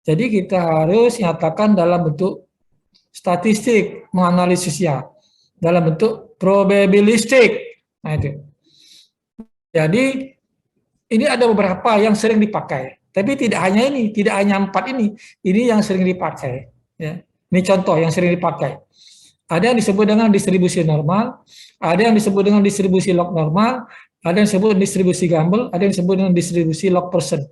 Jadi kita harus nyatakan dalam bentuk statistik, menganalisisnya dalam bentuk probabilistik. Nah, itu. Jadi ini ada beberapa yang sering dipakai. Tapi tidak hanya ini, tidak hanya 4 ini yang sering dipakai. Ya. Ini contoh yang sering dipakai. Ada yang disebut dengan distribusi normal, ada yang disebut dengan distribusi log normal, ada yang disebut distribusi Gumbel, ada yang disebut dengan distribusi log percent.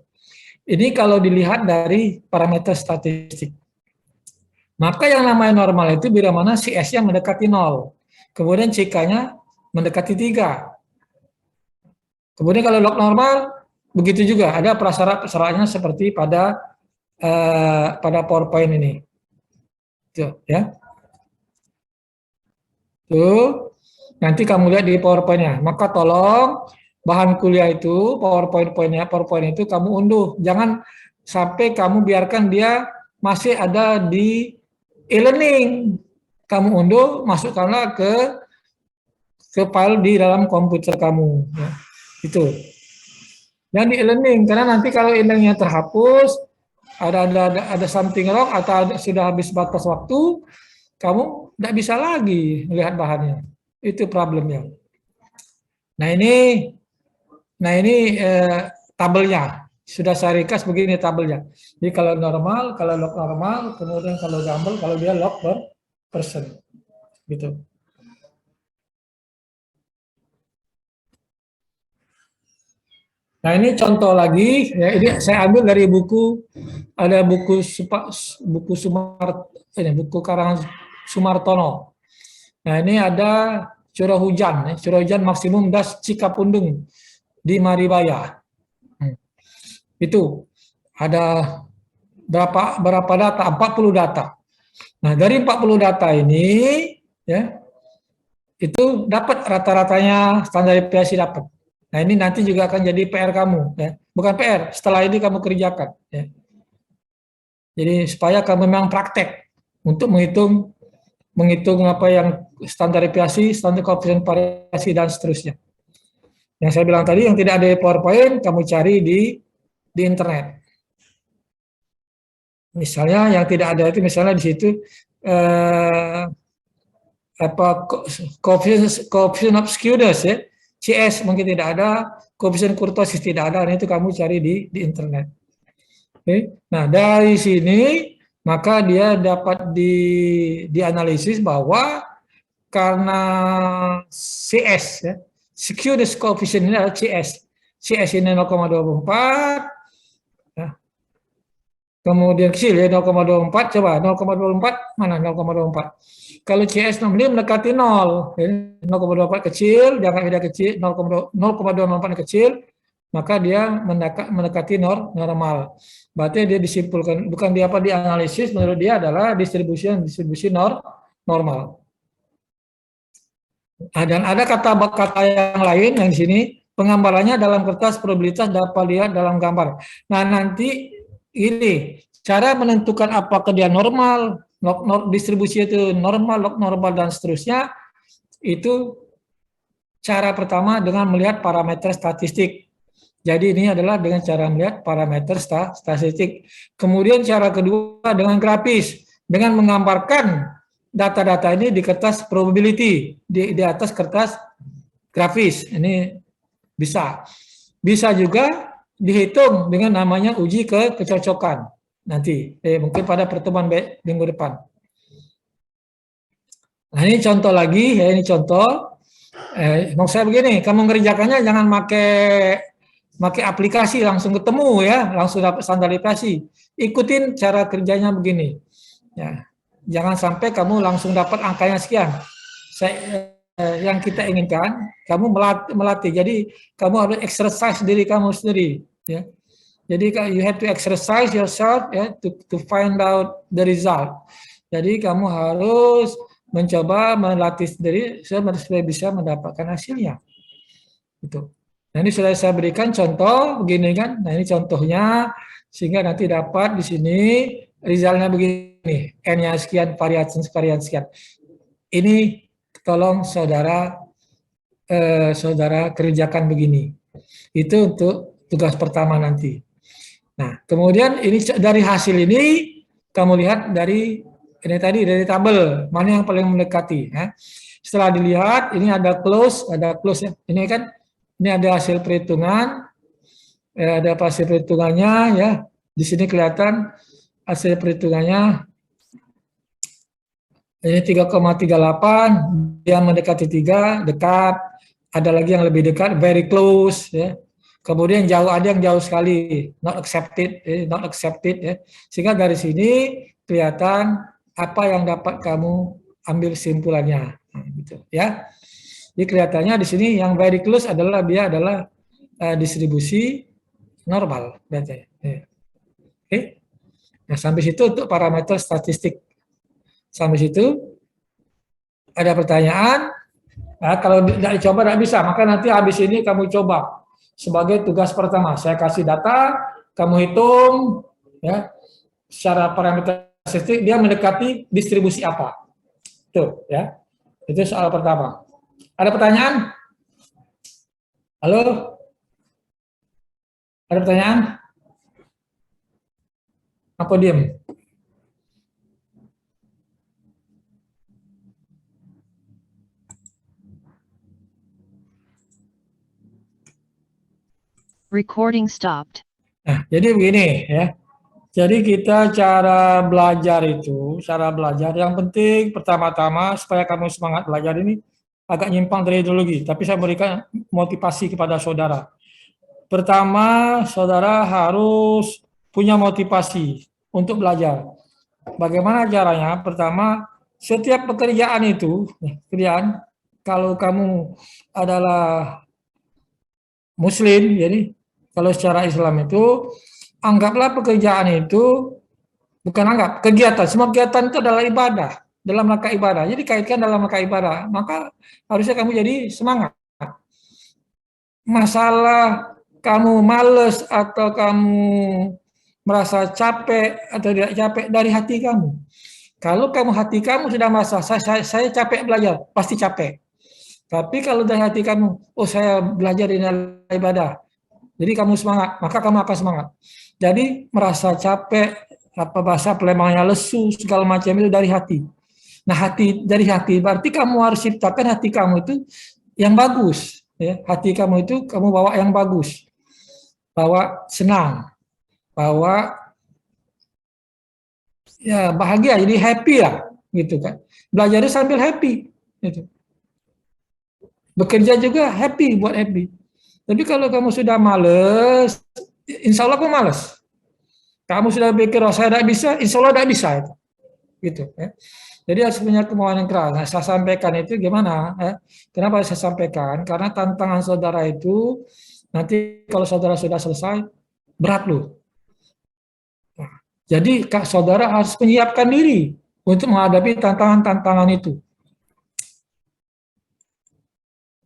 Ini kalau dilihat dari parameter statistik. Maka yang namanya normal itu bila mana CS-nya mendekati 0. Kemudian CK-nya mendekati 3. Kemudian kalau log normal, begitu juga. Ada prasyarat-prasyaratnya seperti pada PowerPoint ini. Tuh, ya. Tuh, nanti kamu lihat di PowerPoint-nya. Maka tolong bahan kuliah itu, PowerPoint itu kamu unduh. Jangan sampai kamu biarkan dia masih ada di e-learning. Kamu unduh, masukkanlah ke file di dalam komputer kamu. Ya. Itu. Dan di e-learning, karena nanti kalau e-learningnya terhapus, ada something wrong atau sudah habis batas waktu, kamu tidak bisa lagi melihat bahannya. Itu problemnya. Nah ini tabelnya. Sudah saya ringkas begini tabelnya. Jadi kalau normal, kalau log normal, kemudian kalau gambar, kalau dia log per person. Gitu. Nah ini contoh lagi, ya, ini saya ambil dari buku, ada buku karangan Sumartono. Nah ini ada curah hujan maksimum das Cikapundung di Maribaya. Itu ada berapa data? 40 data. Nah dari 40 data ini, ya itu dapat rata-ratanya standarisasi dapat. Nah ini nanti juga akan jadi PR kamu, ya. Bukan PR, setelah ini kamu kerjakan. Ya. Jadi supaya kamu memang praktek untuk menghitung apa yang standar deviasi, standar koefisien variasi dan seterusnya. Yang saya bilang tadi yang tidak ada di PowerPoint kamu cari di internet. Misalnya yang tidak ada itu misalnya di situ coefficient of skewness ya. CS mungkin tidak ada, koefisien kurtosis tidak ada, dan itu kamu cari di internet. Oke. Nah dari sini maka dia dapat dianalisis bahwa karena CS ya, skewness coefficient ini adalah CS ini 0,24 ya. Kemudian kecil ya 0,24, coba 0,24 mana 0,24. Kalau CS ini mendekati 0, ya, 0,24 kecil, jangan beda kecil, 0,24 kecil, maka dia mendekati normal. Berarti dia disimpulkan, bukan dia dianalisis, menurut dia adalah distribusi normal. Nah, dan ada kata-kata yang lain yang di sini, penggambarannya dalam kertas probabilitas dapat lihat dalam gambar. Nah nanti ini cara menentukan apakah dia normal, distribusi itu normal, log normal dan seterusnya, itu cara pertama dengan melihat parameter statistik. Jadi ini adalah dengan cara melihat parameter statistik. Kemudian cara kedua dengan grafis, dengan menggambarkan data-data ini di kertas probability, di atas kertas grafis. Ini bisa. Bisa juga dihitung dengan namanya uji kecocokan nanti, mungkin pada pertemuan minggu depan. Nah ini contoh lagi, ya ini contoh. Mau saya begini, kamu ngerjakannya jangan pakai aplikasi langsung ketemu ya, langsung dapat standarisasi. Ikutin cara kerjanya begini. Ya, jangan sampai kamu langsung dapat angkanya sekian. Yang kita inginkan, kamu melatih. Jadi kamu harus exercise diri kamu sendiri. Ya. Jadi you have to exercise yourself ya, to find out the result. Jadi kamu harus mencoba melatih diri supaya bisa mendapatkan hasilnya. Itu. Nah ini sudah saya berikan contoh begini kan. Nah ini contohnya sehingga nanti dapat di sini resultnya begini. N-nya sekian, varian sekian. Ini tolong saudara kerjakan begini. Itu untuk tugas pertama nanti. Nah, kemudian ini dari hasil ini kamu lihat dari ini tadi dari tabel mana yang paling mendekati. Ya. Setelah dilihat ini ada close ya. Ini kan ini ada hasil perhitungan, ada hasil perhitungannya ya. Di sini kelihatan hasil perhitungannya. Ini 3,38, dia mendekati 3, dekat. Ada lagi yang lebih dekat, very close ya. Kemudian jauh, ada yang jauh sekali, not accepted ya. Sehingga dari sini kelihatan apa yang dapat kamu ambil simpulannya. Nah, gitu ya. Jadi kelihatannya di sini yang very close adalah dia adalah distribusi normal berarti. Ya. Oke. Nah, sampai situ untuk parameter statistik. Sampai situ ada pertanyaan. Nah, kalau tidak dicoba tidak bisa, maka nanti habis ini kamu coba sebagai tugas pertama. Saya kasih data, kamu hitung ya secara parameter statistik dia mendekati distribusi apa. Tuh ya. Itu soal pertama. Ada pertanyaan? Halo? Ada pertanyaan? Apa diam? Recording stopped. Nah, jadi begini ya. Jadi kita cara belajar yang penting pertama-tama supaya kamu semangat belajar ini agak nyimpang dari ideologi, tapi saya berikan motivasi kepada saudara. Pertama, saudara harus punya motivasi untuk belajar. Bagaimana caranya? Pertama, setiap pekerjaan itu, kalau kamu adalah Muslim, jadi kalau secara Islam itu, anggaplah pekerjaan itu, bukan anggap, kegiatan, semua kegiatan itu adalah ibadah, dalam rangka ibadah. Jadi kaitkan dalam rangka ibadah, maka harusnya kamu jadi semangat. Masalah kamu males atau kamu merasa capek atau tidak capek dari hati kamu. Kalau hati kamu sudah merasa, saya capek belajar, pasti capek. Tapi kalau dari hati kamu, oh saya belajar ini adalah ibadah, jadi kamu semangat, maka kamu akan semangat. Jadi merasa capek, apa bahasa Palembangnya lesu, segala macam itu dari hati. Nah dari hati, berarti kamu harus ciptakan hati kamu itu yang bagus. Ya. Hati kamu itu kamu bawa yang bagus. Bawa senang, bawa ya bahagia, jadi happy lah. Gitu kan. Belajarnya sambil happy. Gitu. Bekerja juga happy, buat happy. Tapi kalau kamu sudah males, insya Allah kamu males. Kamu sudah pikir, oh saya tidak bisa, insya Allah tidak bisa. Gitu, ya. Jadi harus punya kemauan yang keras. Nah, saya sampaikan itu gimana? Kenapa saya sampaikan? Karena tantangan saudara itu, nanti kalau saudara sudah selesai, berat loh. Nah, jadi saudara harus menyiapkan diri untuk menghadapi tantangan-tantangan itu.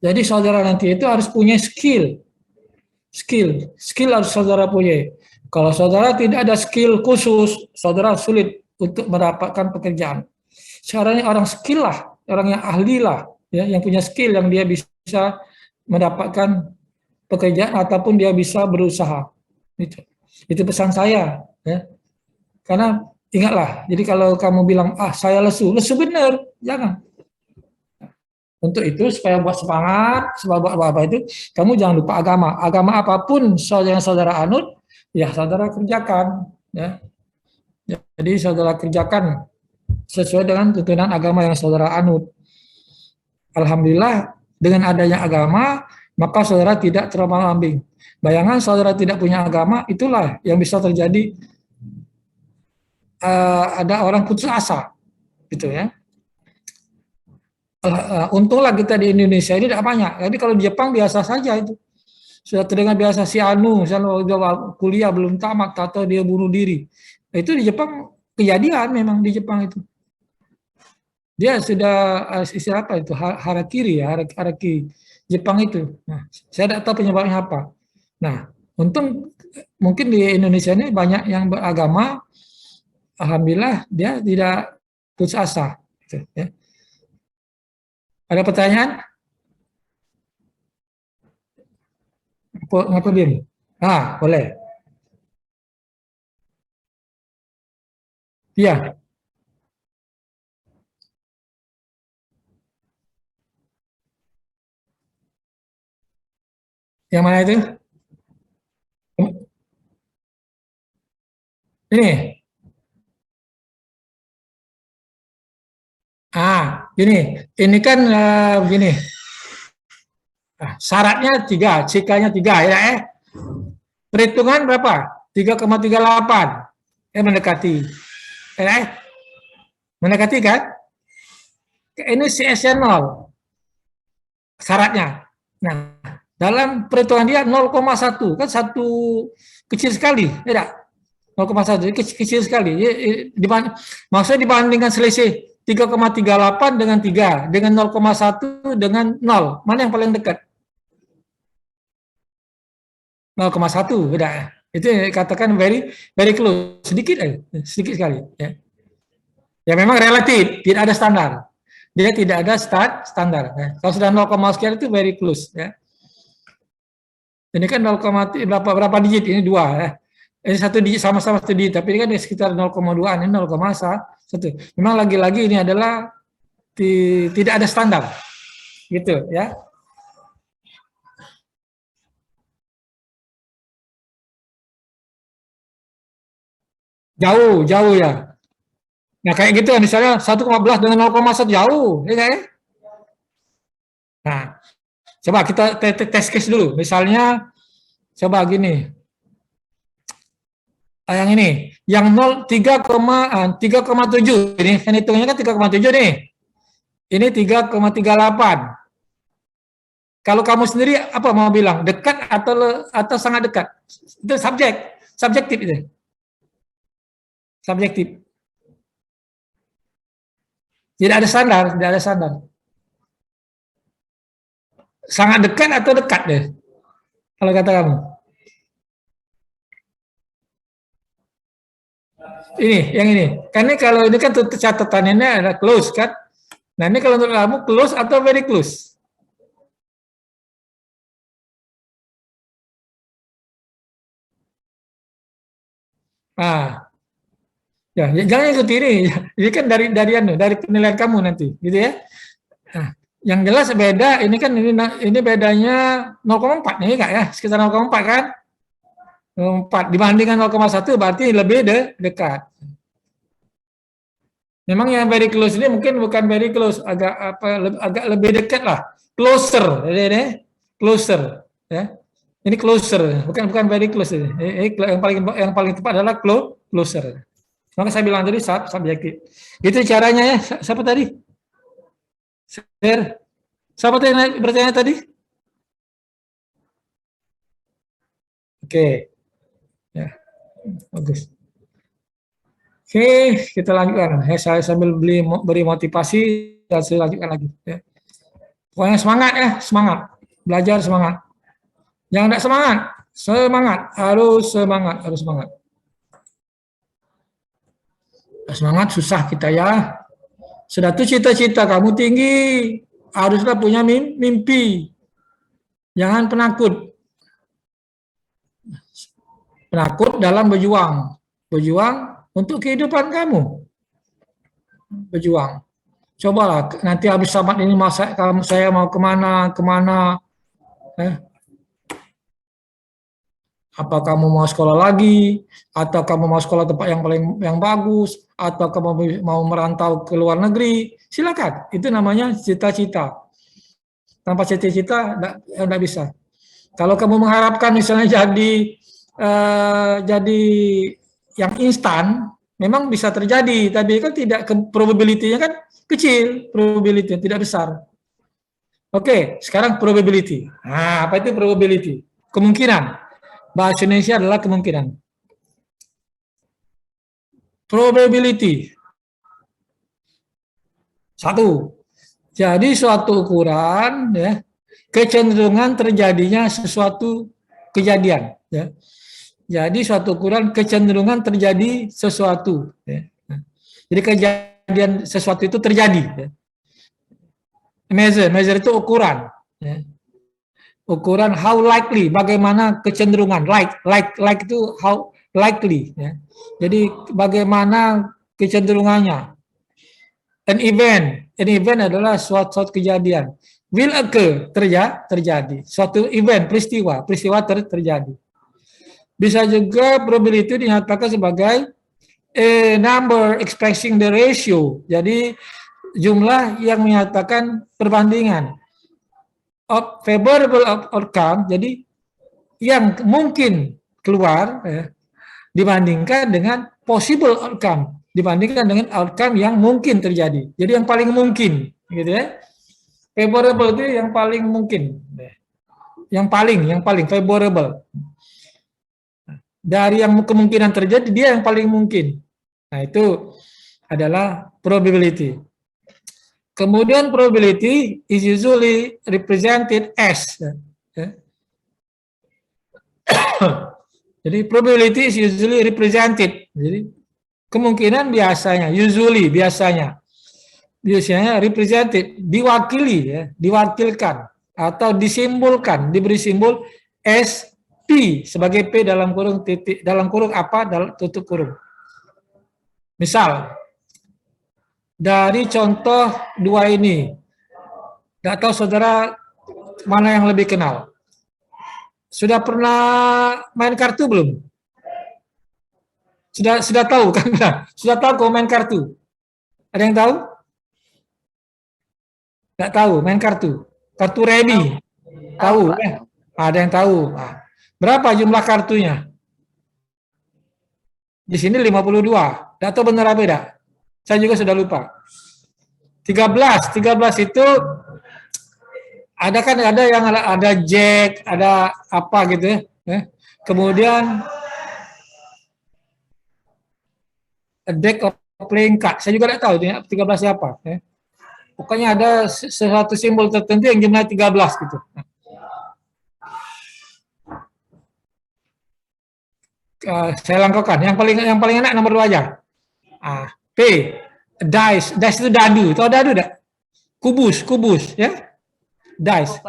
Jadi saudara nanti itu harus punya skill harus saudara punya. Kalau saudara tidak ada skill khusus, saudara sulit untuk mendapatkan pekerjaan. Sekarang ini orang skill lah, orang yang ahli lah, ya, yang punya skill yang dia bisa mendapatkan pekerjaan ataupun dia bisa berusaha. Itu pesan saya. Ya. Karena ingatlah, jadi kalau kamu bilang, saya lesu benar, jangan. Untuk itu supaya buat semangat, supaya buat apa itu, kamu jangan lupa agama. Agama apapun yang saudara anut, ya saudara kerjakan. Ya. Jadi saudara kerjakan sesuai dengan tuntunan agama yang saudara anut. Alhamdulillah dengan adanya agama, maka saudara tidak terombang-ambing. Bayangan saudara tidak punya agama, itulah yang bisa terjadi. Ada orang putus asa, gitu ya. Untunglah kita di Indonesia ini tidak banyak. Jadi kalau di Jepang biasa saja itu. Sudah terdengar biasa si Anu, misalnya kuliah belum tamat atau dia bunuh diri. Itu di Jepang kejadian memang di Jepang itu. Dia sudah istilah apa itu? Harakiri ya, harakiri Jepang itu. Nah, saya tidak tahu penyebabnya apa. Nah, untung mungkin di Indonesia ini banyak yang beragama. Alhamdulillah dia tidak putus asa. Gitu, ya. Ada pertanyaan? Ngapa diam? Boleh. Iya. Yang mana itu? Ini. Ini kan begini. Syaratnya 3, CK-nya 3 ya. Perhitungan berapa? 3,38. Mendekati. Mendekati kan? Ini CS-nya 0 syaratnya. Nah, dalam perhitungan dia 0,1 kan satu kecil sekali, tidak? 0,1 kecil sekali. Maksudnya dibandingkan selisih 3,38 dengan 3, dengan 0,1 dengan 0, mana yang paling dekat? 0,1 beda. Itu katakan very close, sedikit sekali. Ya memang relatif, tidak ada standar. Dia tidak ada standar. Kalau sudah 0, sekian itu very close. Ya. Ini kan 0, berapa digit? Ini 2. Ya. Ini satu digit sama-sama satu digit, tapi ini kan sekitar 0,2, ini 0,1. Memang lagi-lagi ini adalah tidak ada standar, gitu ya. Jauh ya. Nah kayak gitu misalnya 1,11 dengan 0,1 jauh, ya nggak ya? Nah, coba kita tes case dulu. Misalnya, coba gini. Yang ini, yang 3,7 ini kan hitungnya kan 3,7 nih. Ini 3,38. Kalau kamu sendiri apa mau bilang? Dekat atau sangat dekat? Itu subjektif itu. Subjektif. Tidak ada standar. Sangat dekat atau dekat deh? Kalau kata kamu. Ini, yang ini. Karena kalau ini kan catatannya ada close kan. Nah ini kalau menurut kamu close atau very close? Ya, jangan ikuti ini kan dari penilaian kamu nanti, gitu ya. Nah, yang jelas beda, ini kan ini bedanya 0,4 nih kak ya, sekitar 0,4 kan, 0,4 dibandingkan 0,1 berarti lebih dekat. Memang yang very close ini mungkin bukan very close, agak lebih dekat lah, closer, closer, ya. Ini closer, bukan very close ini. Yang paling tepat adalah closer. Maka saya bilang tadi subjektif. Itu caranya ya. Siapa tadi? Siapa tadi bertanya tadi? Oke. Ya. Bagus. Oke, kita lanjutkan. Saya sambil beri motivasi dan saya lanjutkan lagi. Ya. Pokoknya semangat ya, semangat. Belajar semangat. Yang tidak semangat, harus semangat. Semangat susah kita ya. Sudah tuh cita-cita kamu tinggi, haruslah punya mimpi. Jangan penakut. Penakut dalam berjuang. Berjuang untuk kehidupan kamu. Berjuang. Cobalah nanti habis tamat ini saya mau kemana. Apa kamu mau sekolah lagi, atau kamu mau sekolah tempat yang bagus, atau kamu mau merantau ke luar negeri, silakan. Itu namanya cita-cita. Tanpa cita-cita tidak bisa. Kalau kamu mengharapkan misalnya jadi yang instan, memang bisa terjadi, tapi kan tidak, probability-nya kan kecil, probability tidak besar. Oke, sekarang probability. Nah, apa itu probability? Kemungkinan. Bahasa Indonesia adalah kemungkinan. Probability. 1. Jadi suatu ukuran ya, kecenderungan terjadinya sesuatu kejadian ya. Jadi suatu ukuran kecenderungan terjadi sesuatu ya. Jadi kejadian sesuatu itu terjadi ya. Measure itu ukuran ya. Ukuran how likely, bagaimana kecenderungan, like itu how likely ya. Jadi bagaimana kecenderungannya. An event adalah suatu kejadian. Will occur, terjadi. Suatu event, peristiwa terjadi. Bisa juga probability dinyatakan sebagai a number expressing the ratio. Jadi jumlah yang menyatakan perbandingan. Of favorable outcome, jadi yang mungkin keluar ya, dibandingkan dengan possible outcome, dibandingkan dengan outcome yang mungkin terjadi. Jadi yang paling mungkin gitu ya. Favorable itu yang paling mungkin, yang paling favorable. Dari yang kemungkinan terjadi, dia yang paling mungkin. Nah, itu adalah probability. Kemudian probability is usually represented as. Jadi probability is usually represented. Jadi kemungkinan biasanya, biasanya represented, diwakili ya, diwakilkan atau disimbolkan, diberi simbol as P sebagai P dalam kurung titik, dalam kurung apa, dalam tutup kurung. Misal dari contoh dua ini, nggak tahu saudara mana yang lebih kenal. Sudah pernah main kartu belum? Sudah tahu kan? Sudah tahu kalau main kartu? Ada yang tahu? Nggak tahu main kartu? Kartu remi? Tahu? Ada yang tahu? Nah, berapa jumlah kartunya? Di sini 52. Nggak tahu benar apa tidak? Saya juga sudah lupa. 13 itu ada kan, ada yang ada jack, ada apa gitu ya. Kemudian a deck of playing card. Saya juga tidak tahu itu 13 siapa ya. Pokoknya ada sesuatu simbol tertentu yang jumlahnya 13 gitu. Saya langkahkan. Yang paling enak nomor 2 aja. P, dice itu dadu. Tahu dadu enggak? Kubus ya. Dice.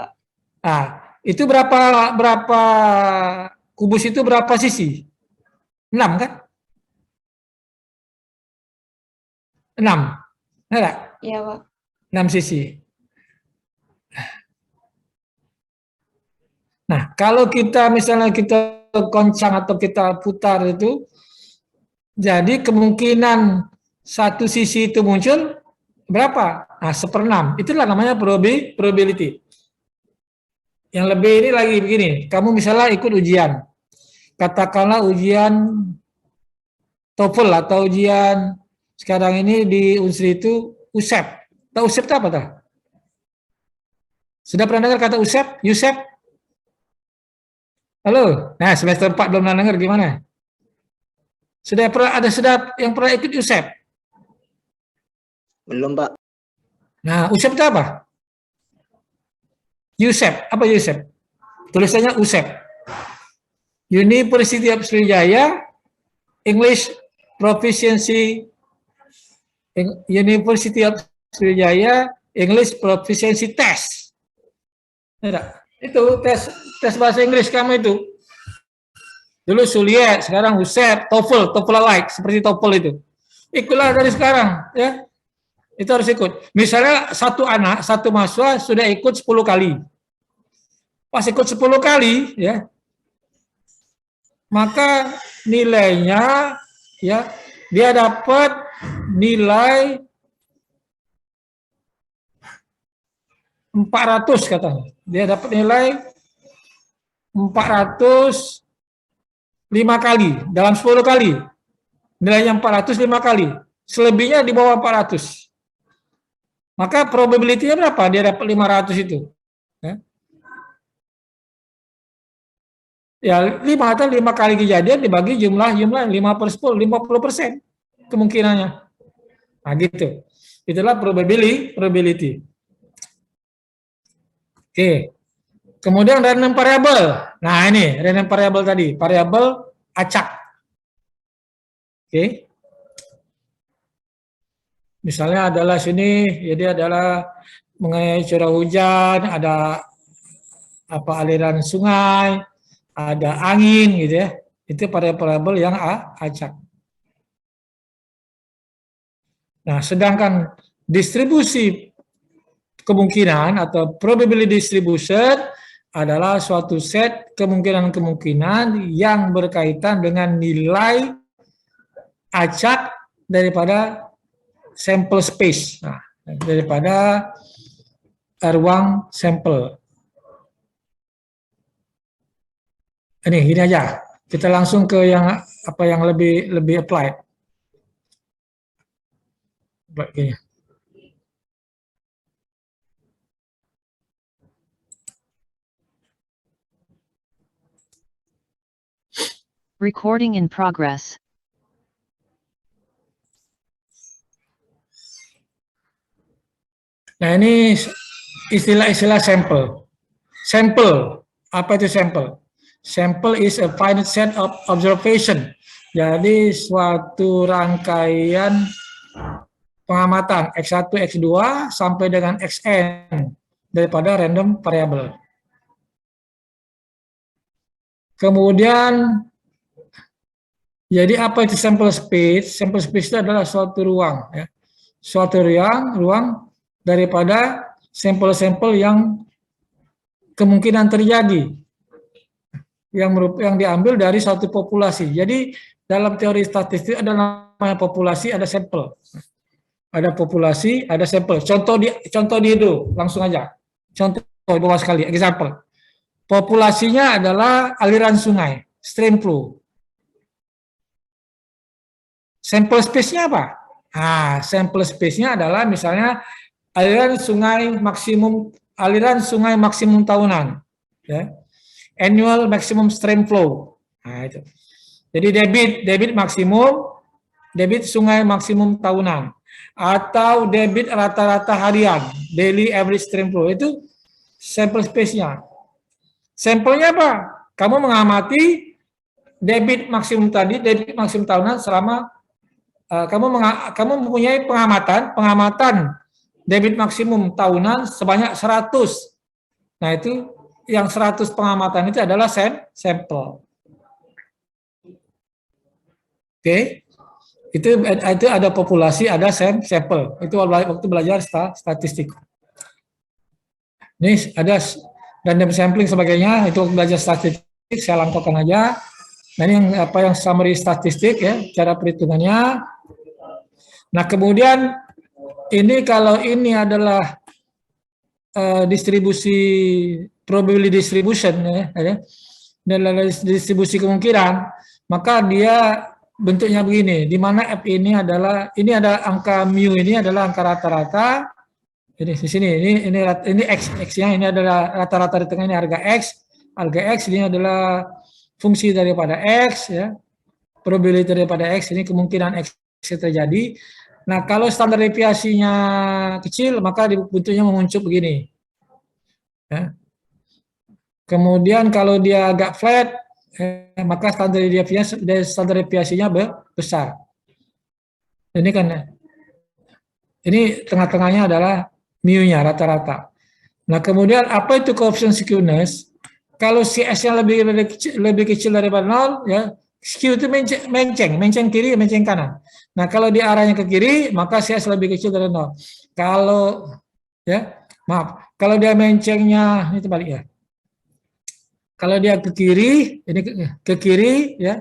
Itu berapa kubus itu berapa sisi? 6 kan? 6. Enggak? Iya, Pak. 6 sisi. Nah, kalau kita misalnya kita goncang atau kita putar itu, jadi kemungkinan satu sisi itu muncul berapa? Nah, 1/6. Itulah namanya probability. Yang lebih ini lagi begini, kamu misalnya ikut ujian, katakanlah ujian TOEFL atau ujian sekarang ini di Unsri itu USEP. Tahu USEP itu apa tuh? Sudah pernah dengar kata USEP? USEP? Halo? Nah, semester 4 belum pernah dengar, gimana? Sudah yang pernah ikut USEP? Belum, Pak. Nah, USEP itu apa? USEP, apa USEP? Tulisannya USEP. University of Sriwijaya English Proficiency, University of Sriwijaya English Proficiency Test. Itu tes bahasa Inggris kamu itu. Dulu Suliet, sekarang USEP, TOEFL like seperti TOEFL itu. Ikutlah dari sekarang, ya. Itu harus ikut. Misalnya satu mahasiswa sudah ikut 10 kali. Pas ikut 10 kali, ya, maka nilainya, ya, dia dapat nilai 400 katanya. Dia dapat nilai 405 kali dalam 10 kali. Nilainya 405 kali. Selebihnya di bawah 400. Maka probability-nya berapa? Dia dapat 500 itu. Ya 5 atau 5 kali kejadian dibagi jumlah 5/10, 50% kemungkinannya. Nah gitu. Itulah probability. Oke. Kemudian random variable. Nah ini random variable tadi, variabel acak. Oke. Misalnya adalah sini, jadi adalah mengenai curah hujan, ada apa aliran sungai, ada angin gitu ya. Itu variabel yang acak. Nah, sedangkan distribusi kemungkinan atau probability distribution adalah suatu set kemungkinan-kemungkinan yang berkaitan dengan nilai acak daripada sampel space, nah, daripada ruang sampel. Ini gini aja, kita langsung ke yang apa yang lebih applied. Begini. Recording in progress. Nah, ini istilah-istilah sampel. Sampel, apa itu sampel? Sampel is a finite set of observation. Jadi suatu rangkaian pengamatan X1, X2 sampai dengan Xn daripada random variable. Kemudian, jadi apa itu sample space? Sample space itu adalah suatu ruang, ya. Suatu ruang daripada sampel-sampel yang kemungkinan terjadi, yang diambil dari suatu populasi. Jadi dalam teori statistik ada namanya populasi, ada sampel. Ada populasi, ada sampel. Contoh di itu, langsung aja. Contoh di bawah sekali, example. Populasinya adalah aliran sungai, stream flow. Sampel space-nya apa? Nah, sampel space-nya adalah misalnya aliran sungai maksimum tahunan, ya. Annual maximum stream flow. Nah, itu. Jadi debit sungai maksimum tahunan, atau debit rata-rata harian, daily average stream flow, itu sampel space-nya. Sampelnya apa? Kamu mengamati debit maksimum tahunan selama kamu mempunyai pengamatan debit maksimum tahunan sebanyak 100. Nah, itu yang 100 pengamatan itu adalah sampel. Oke. Itu ada populasi, ada sampel. Itu waktu belajar statistik. Ini ada random sampling sebagainya, itu waktu belajar statistik saya lakukan aja. Nah, ini yang summary statistik, ya, cara perhitungannya. Nah, kemudian ini kalau ini adalah distribusi probability distribution, ya, dan distribusi kemungkinan, maka dia bentuknya begini, di mana F ini ada angka mu, ini adalah angka rata-rata. Jadi di sini ini x-nya, ini adalah rata-rata di tengah, ini harga x ini adalah fungsi daripada x, ya. Probability daripada x, ini kemungkinan x terjadi. Nah, kalau standar deviasinya kecil, maka bentuknya menguncup begini. Ya. Kemudian kalau dia agak flat, maka standar deviasinya besar. Ini kan, ini tengah-tengahnya adalah mu-nya rata-rata. Nah, kemudian apa itu coefficient skewness? Kalau si S-nya lebih kecil daripada 0, ya, skew itu menceng kiri, menceng kanan. Nah, kalau di arahnya ke kiri, maka si S lebih kecil dari 0. Kalau, ya, maaf, kalau dia mencengnya, ini terbalik, ya. Kalau dia ke kiri, ini ke kiri, ya,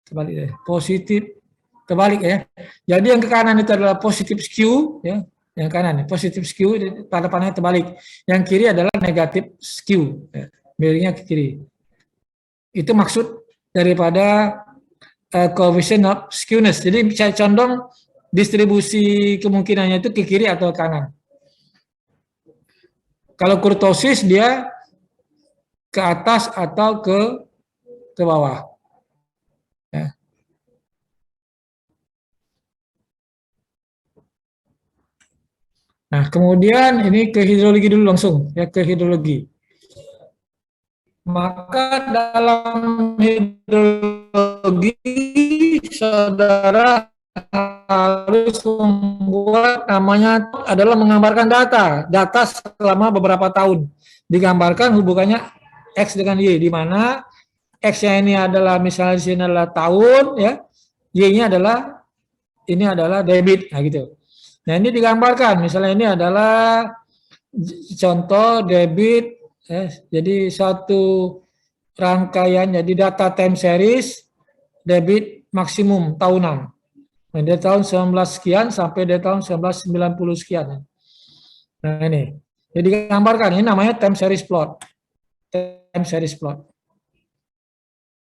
terbalik, ya, positif, terbalik, ya. Jadi yang ke kanan itu adalah positif skew, ya, yang kanan, positif skew, pada panahnya terbalik. Yang kiri adalah negatif skew, ya, miringnya ke kiri. Itu maksud daripada coefficient of skewness. Jadi saya condong distribusi kemungkinannya itu ke kiri atau ke kanan. Kalau kurtosis dia ke atas atau ke bawah. Ya. Nah, kemudian ini ke hidrologi dulu langsung, ya, ke hidrologi. Maka dalam hidrologi saudara harus membuat namanya adalah menggambarkan data selama beberapa tahun, digambarkan hubungannya X dengan Y, di mana X-nya ini adalah misalnya di sini adalah tahun, ya, Y-nya adalah ini adalah debit, nah gitu. Nah, ini digambarkan, misalnya ini adalah contoh debit. Jadi satu rangkaian, jadi data time series debit maksimum tahunan. Nah, dari tahun 19 sekian sampai dari tahun 1990 sekian. Nah, ini. Jadi digambarkan, ini namanya time series plot. Time series plot.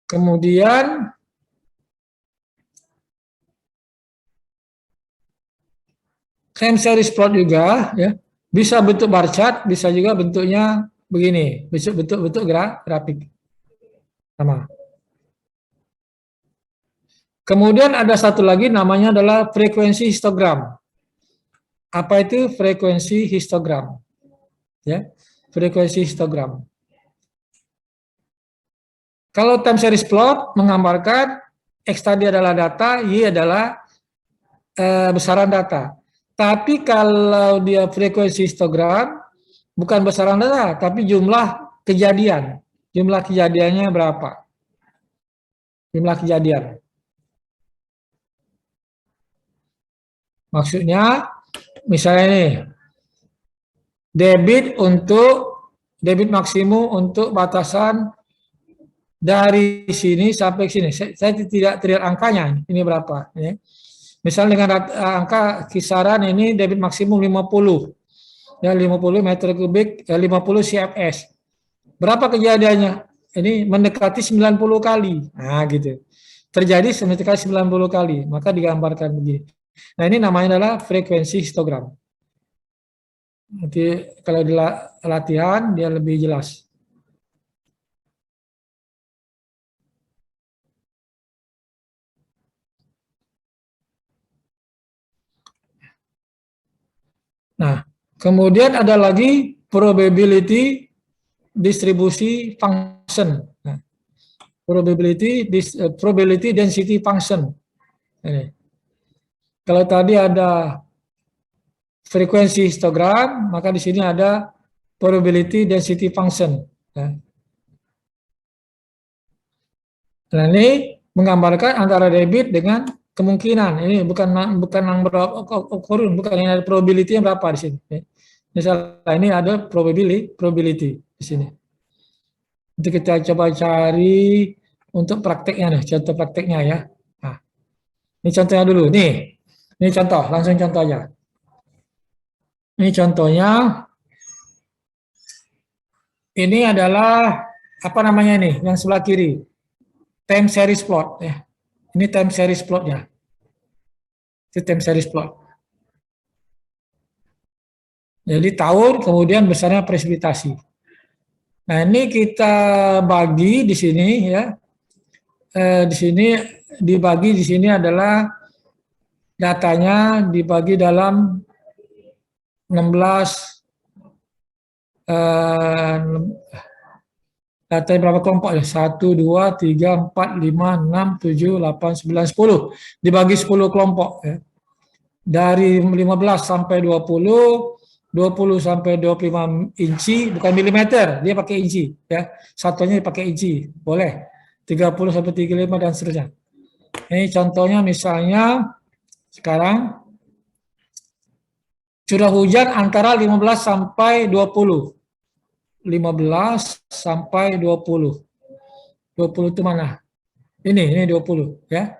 Kemudian time series plot juga, ya, bisa bentuk bar chart, bisa juga bentuknya begini, bentuk grafik sama. Kemudian ada satu lagi namanya adalah frekuensi histogram. Apa itu frekuensi histogram? Ya, frekuensi histogram. Kalau time series plot menggambarkan X tadi adalah data, Y adalah besaran data. Tapi kalau dia frekuensi histogram, bukan besaran data, tapi jumlah kejadian. Jumlah kejadiannya berapa? Jumlah kejadian. Maksudnya, misalnya ini, debit maksimum untuk batasan dari sini sampai sini. Saya tidak terlihat angkanya, ini berapa. Ya. Misalnya dengan angka kisaran ini debit maksimum 50. Ya, 50 meter kubik, 50 CFS. Berapa kejadiannya? Ini mendekati 90 kali. Nah, gitu. Terjadi mendekati 90 kali, maka digambarkan begini. Nah, ini namanya adalah frekuensi histogram. Nanti kalau di latihan dia lebih jelas. Nah, kemudian ada lagi probability distribusi function. Nah, probability density function. Ini. Kalau tadi ada frekuensi histogram, maka di sini ada probability density function. Nah, ini menggambarkan antara debit dengan kemungkinan. Ini bukan number of occurrence, bukan ini ada probability yang berapa di sini. Misalnya ini ada probability di sini. Nanti kita coba cari untuk prakteknya nih, contoh prakteknya ya. Nah, ini contohnya dulu. Ini contoh, langsung contoh aja. Ini contohnya. Ini adalah apa namanya ini? Yang sebelah kiri. Time series plot ya. Ini time series plotnya. Itu time series plot. Jadi tahun kemudian besarnya presipitasi. Nah, ini kita bagi di sini ya. Di sini dibagi di sini adalah datanya dibagi dalam 16 data berapa kelompok ya? 1, 2, 3, 4, 5, 6, 7, 8, 9, 10. Dibagi 10 kelompok ya. Dari 15 sampai 20, 20 sampai 25 inci, bukan milimeter, dia pakai inci ya. Satunya pakai inci, boleh. 30 sampai 35 dan seterusnya. Ini contohnya misalnya sekarang curah hujan antara 15 sampai 20. 15 sampai 20. 20 itu mana? Ini 20 ya.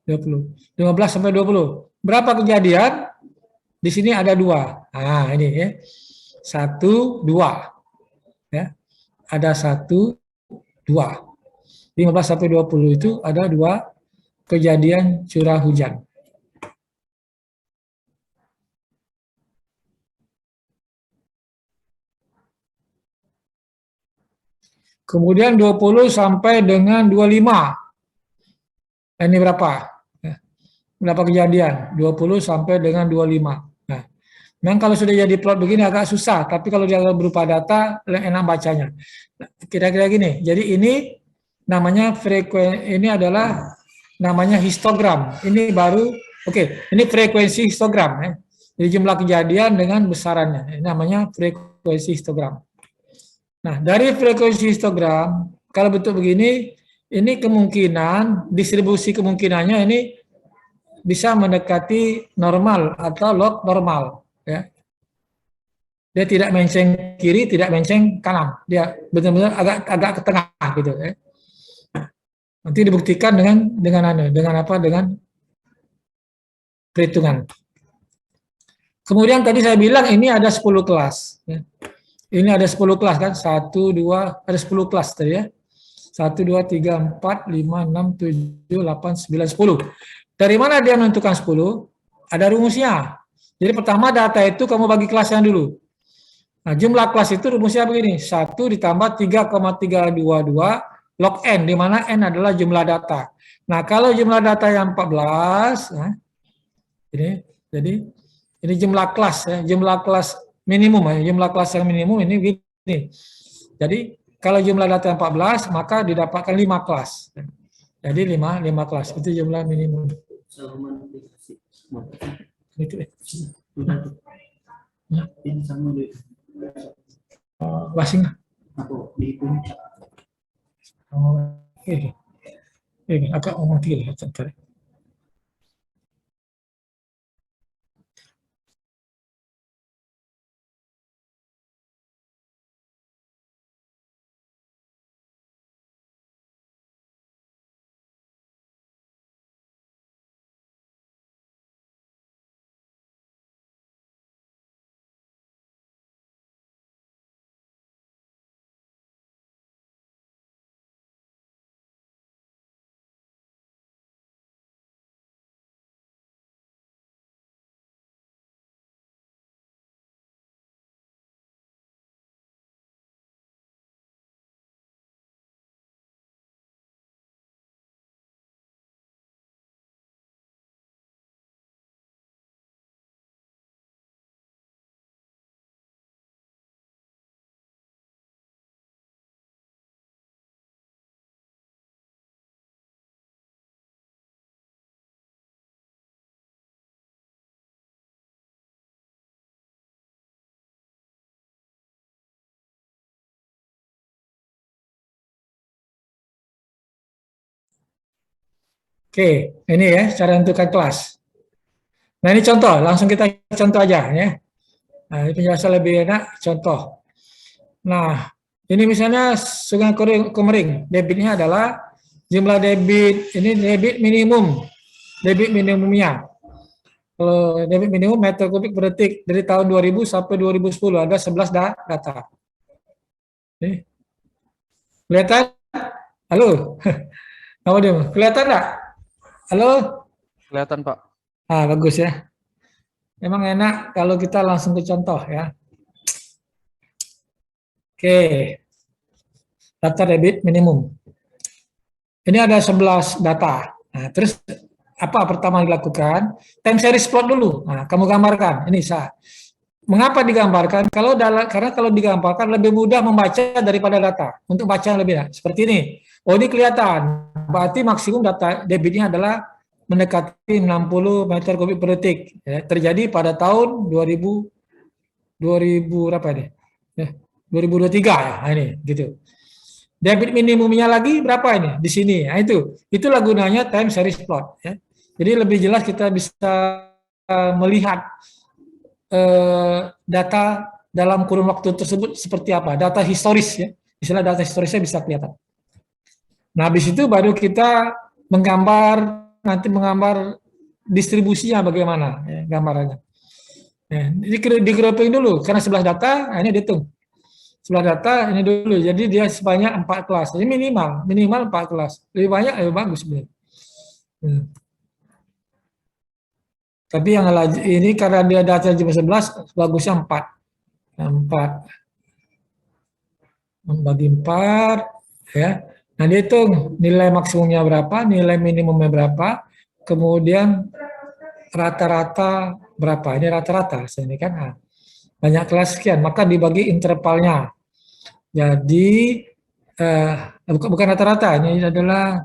20. 15 sampai 20. Berapa kejadian? Di sini ada 2. Nah, ini ya. 1, 2. Ya. Ada 1, 2. 15 sampai 20 itu ada 2 kejadian curah hujan. Kemudian 20 sampai dengan 25. Ini berapa? Berapa kejadian? 20 sampai dengan 25. Nah, memang kalau sudah jadi plot begini agak susah, tapi kalau dia berupa data, enak bacanya. Kira-kira gini, jadi ini namanya ini adalah namanya histogram. Ini baru, oke, ini frekuensi histogram. Ya. Jadi jumlah kejadian dengan besarannya. Ini namanya frekuensi histogram. Nah, dari frekuensi histogram, kalau bentuk begini, ini kemungkinan, distribusi kemungkinannya ini bisa mendekati normal atau log normal. Ya. Dia tidak menceng kiri, tidak menceng kanan. Dia benar-benar agak ke tengah gitu. Ya. Nanti dibuktikan dengan perhitungan. Kemudian tadi saya bilang ini ada 10 kelas. Ya. Ini ada 10 kelas kan, 1, 2, ada 10 kelas tadi ya. 1, 2, 3, 4, 5, 6, 7, 8, 9, 10. Dari mana dia menentukan 10? Ada rumusnya. Jadi pertama data itu kamu bagi kelasnya dulu. Nah, jumlah kelas itu rumusnya begini, 1 ditambah 3,322 log n, di mana n adalah jumlah data. Nah, kalau jumlah data yang 14, nah, jadi ini jumlah kelas ya, jumlah kelas minimum ya, jumlah kelas yang minimum ini begini. Jadi kalau jumlah data yang 14, maka didapatkan 5 kelas. Jadi 5 kelas itu jumlah minimum. Itu basing lah. Ini agak ngomong tinggi sebentar. Oke, ini ya cara menentukan kelas. Nah, ini contoh, langsung kita contoh aja ya. Nah, ini penjelasan lebih enak, contoh. Nah, ini misalnya Sungai Komering, debitnya adalah jumlah debit, ini debit minimumnya. Kalau debit minimum meter kubik per detik dari tahun 2000 sampai 2010 ada 11 data. Ini. Kelihatan? Halo? Apa dia? Kelihatan enggak? Halo? Kelihatan, Pak. Ah, bagus ya. Memang enak kalau kita langsung ke contoh ya. Oke. Data debit minimum. Ini ada 11 data. Nah, terus apa pertama dilakukan? Time series plot dulu. Nah, kamu gambarkan. Ini saya. Mengapa digambarkan? Karena kalau digambarkan lebih mudah membaca daripada data. Untuk baca yang lebih seperti ini. Oh, ini kelihatan. Berarti maksimum data debitnya adalah mendekati 60 meter kubik per detik. Ya, terjadi pada tahun 2000 berapa ini? Ya, 2023 ya. Nah, ini gitu. Debit minimumnya lagi berapa ini? Di sini. Nah, itulah gunanya time series plot ya. Jadi lebih jelas kita bisa melihat data dalam kurun waktu tersebut seperti apa. Data historis ya. Istilah data historisnya bisa kelihatan. Nah, habis itu baru kita nanti menggambar distribusinya bagaimana ya, gambarannya. Ya, di grouping dulu karena 11 data, ini dihitung. 11 data ini dulu. Jadi dia sebanyak 4 kelas. Jadi minimal 4 kelas. Lebih banyak lebih bagus sebenarnya. Tapi yang ini karena dia data cuma 11, bagusnya 4. 4. Membagi 4 ya. Nah, dihitung nilai maksimumnya berapa, nilai minimumnya berapa, kemudian rata-rata berapa. Ini rata-rata, ini kan banyak kelas sekian, maka dibagi intervalnya. Jadi bukan rata-rata, ini adalah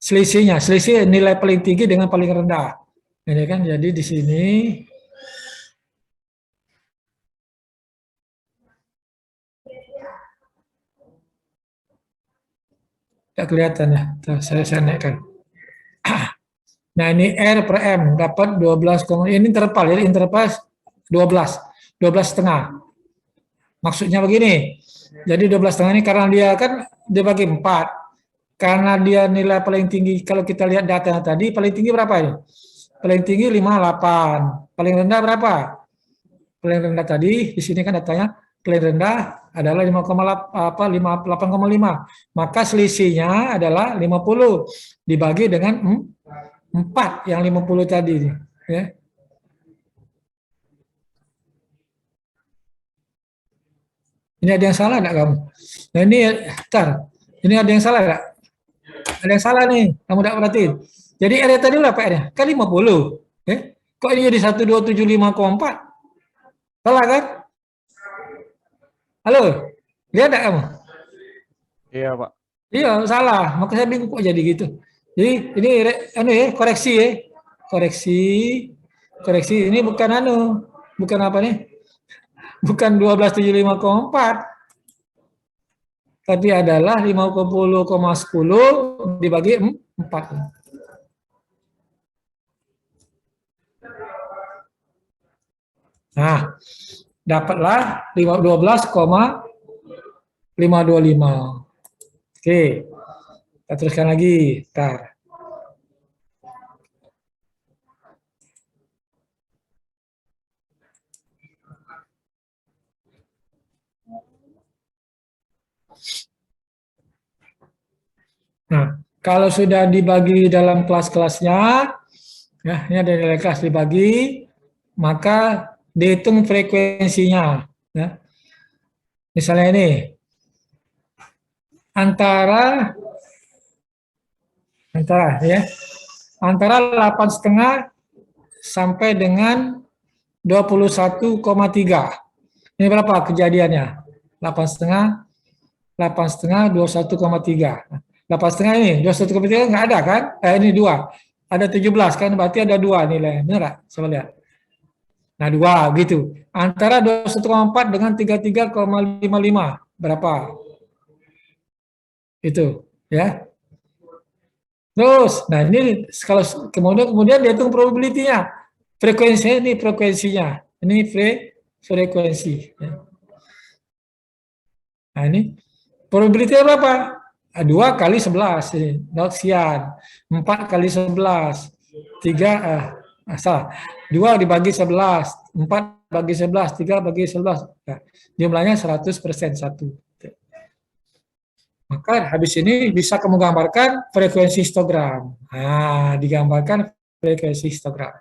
selisihnya, selisih nilai paling tinggi dengan paling rendah. Ini kan, jadi di sini tidak kelihatan ya, saya naikkan. Nah, ini R per M dapat 12, ini interval, jadi interval 12,5. Maksudnya begini, jadi 12,5 ini karena dia kan dibagi 4, karena dia nilai paling tinggi, kalau kita lihat data tadi, paling tinggi berapa ini? Paling tinggi 58, paling rendah berapa? Paling rendah tadi, di sini kan datanya, paling rendah adalah 8,5. Maka selisihnya adalah 50 dibagi dengan 4 yang 50 tadi. Ya. Ini ada yang salah enggak kamu? Nah, ini Ini ada yang salah nggak? Ada yang salah nih, kamu tidak perhatiin. Jadi R tadi berapa R-nya? Kan 50. Kok ini jadi 127,5,4? Salah kan? Halo? Lihat enggak kamu? Iya, Pak. Iya, salah. Maka saya bingung kok jadi gitu. Jadi ini koreksi ya. Koreksi. Ini bukan bukan apa nih? Bukan 1275,4. Tapi adalah 50,10 dibagi 4. Nah, dapatlah 12,525. Oke, kita teruskan lagi. Bentar. Nah, kalau sudah dibagi dalam kelas-kelasnya, ya, ini ada nilai kelas dibagi, maka dihitung frekuensinya. Ya. Misalnya ini, antara 8,5 sampai dengan 21,3. Ini berapa kejadiannya? 8,5, 21,3. 8,5 ini, 21,3 nggak ada kan? Ini 2. Ada 17 kan, berarti ada 2 nilai. Benar nggak? Coba lihat. Nah, 2 gitu. Antara 21,4 dengan 33,55. Berapa? Itu, ya. Terus, nah ini kalau kemudian dihitung probability-nya. Frekuensinya ini frekuensinya. Ini frekuensi. Ya. Nah, ini probability-nya berapa? 2 kali 11 ini, Gaussian. 4 kali 11. 2 dibagi 11, 4 bagi 11, 3 bagi 11. Nah, jumlahnya 100% 1. Maka habis ini bisa kamu gambarkan frekuensi histogram. Nah, digambarkan frekuensi histogram.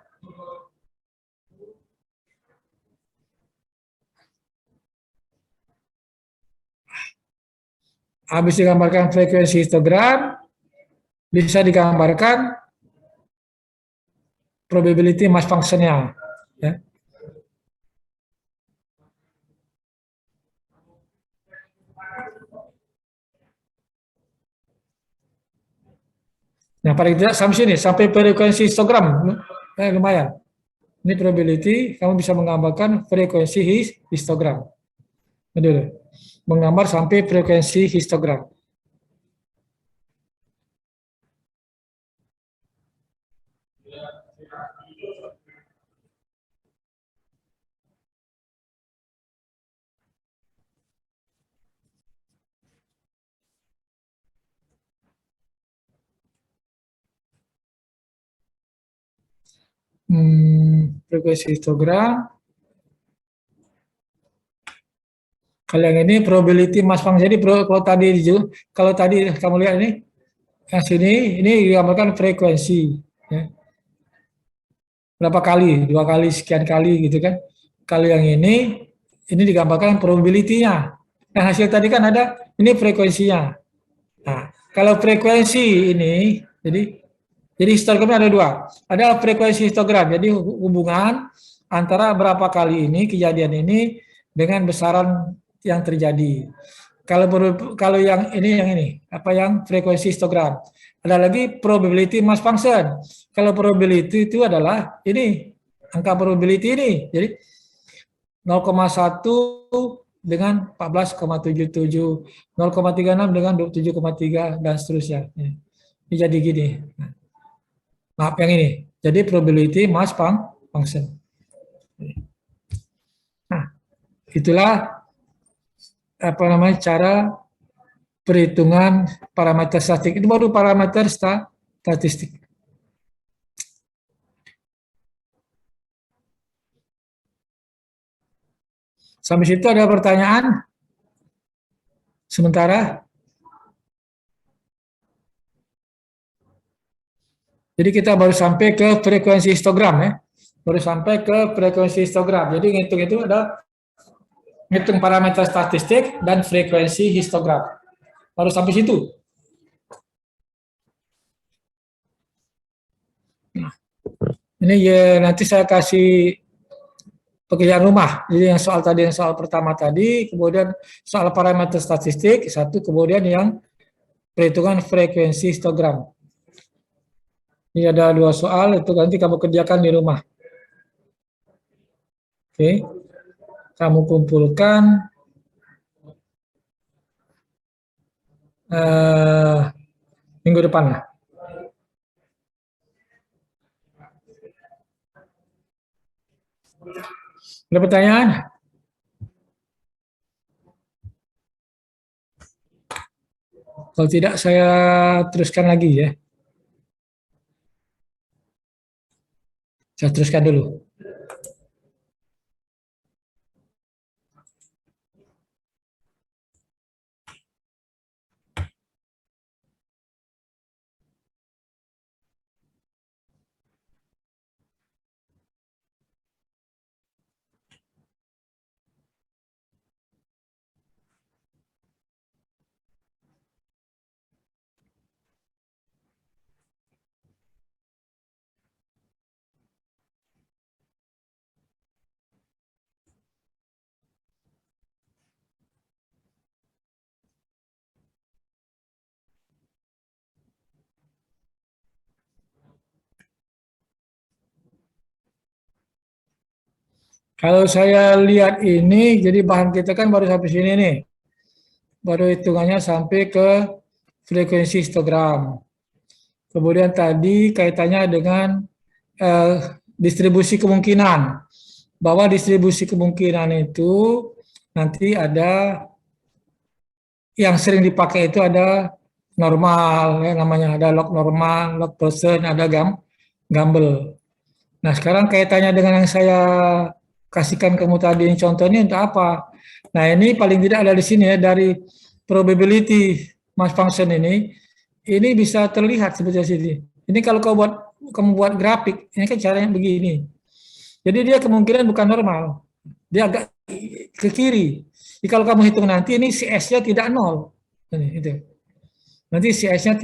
Habis digambarkan frekuensi histogram, bisa digambarkan probability mass function-nya. Ya. Nah, paling tidak sampai sini, sampai frekuensi histogram, lumayan. Ini probability, kamu bisa menggambarkan frekuensi histogram. Betul. Menggambar sampai frekuensi histogram. Frekuensi histogram. Kalau yang ini probability mass function. Jadi kalau tadi kamu lihat ini, yang sini ini digambarkan frekuensi. Ya. Berapa kali? 2 kali, sekian kali gitu kan. Kalau yang ini digambarkan probability-nya. Yang hasil tadi kan ada, ini frekuensinya. Nah, kalau frekuensi ini, jadi histogramnya ada 2. Ada frekuensi histogram, jadi hubungan antara berapa kali ini kejadian ini dengan besaran yang terjadi. Kalau yang ini yang frekuensi histogram. Ada lagi probability mass function. Kalau probability itu adalah ini angka probability ini. Jadi 0,1 dengan 14,77, 0,36 dengan 27,3 dan seterusnya. Ini jadi gini. Maaf yang ini. Jadi probability mass function. Nah, itulah cara perhitungan parameter statistik. Itu baru parameter statistik. Sampai situ ada pertanyaan? Sementara? Jadi kita baru sampai ke frekuensi histogram ya. Baru sampai ke frekuensi histogram. Jadi ngitung itu ada ngitung parameter statistik dan frekuensi histogram. Baru sampai situ. Nah, ini ya nanti saya kasih pekerjaan rumah. Jadi yang soal tadi, yang soal pertama tadi, kemudian soal parameter statistik, satu, kemudian yang perhitungan frekuensi histogram. Ini ada 2 soal, itu nanti kamu kerjakan di rumah. Oke, kamu kumpulkan. Minggu depan lah. Ada pertanyaan? Kalau tidak saya teruskan lagi ya. Saya teruskan dulu. Kalau saya lihat ini, jadi bahan kita kan baru sampai sini nih. Baru hitungannya sampai ke frekuensi histogram. Kemudian tadi kaitannya dengan distribusi kemungkinan. Bahwa distribusi kemungkinan itu nanti ada yang sering dipakai itu ada normal, ya, namanya ada log normal, log persen, ada Gumbel. Nah sekarang kaitannya dengan yang saya kasihkan kamu tadi contohnya untuk apa? Nah ini paling tidak ada di sini ya, dari probability mass function ini bisa terlihat seperti sini. Ini kalau kamu buat grafik, ini kan caranya begini. Jadi dia kemungkinan bukan normal, dia agak ke kiri. Jadi kalau kamu hitung nanti ini CS-nya tidak nol, itu. Nanti CS-nya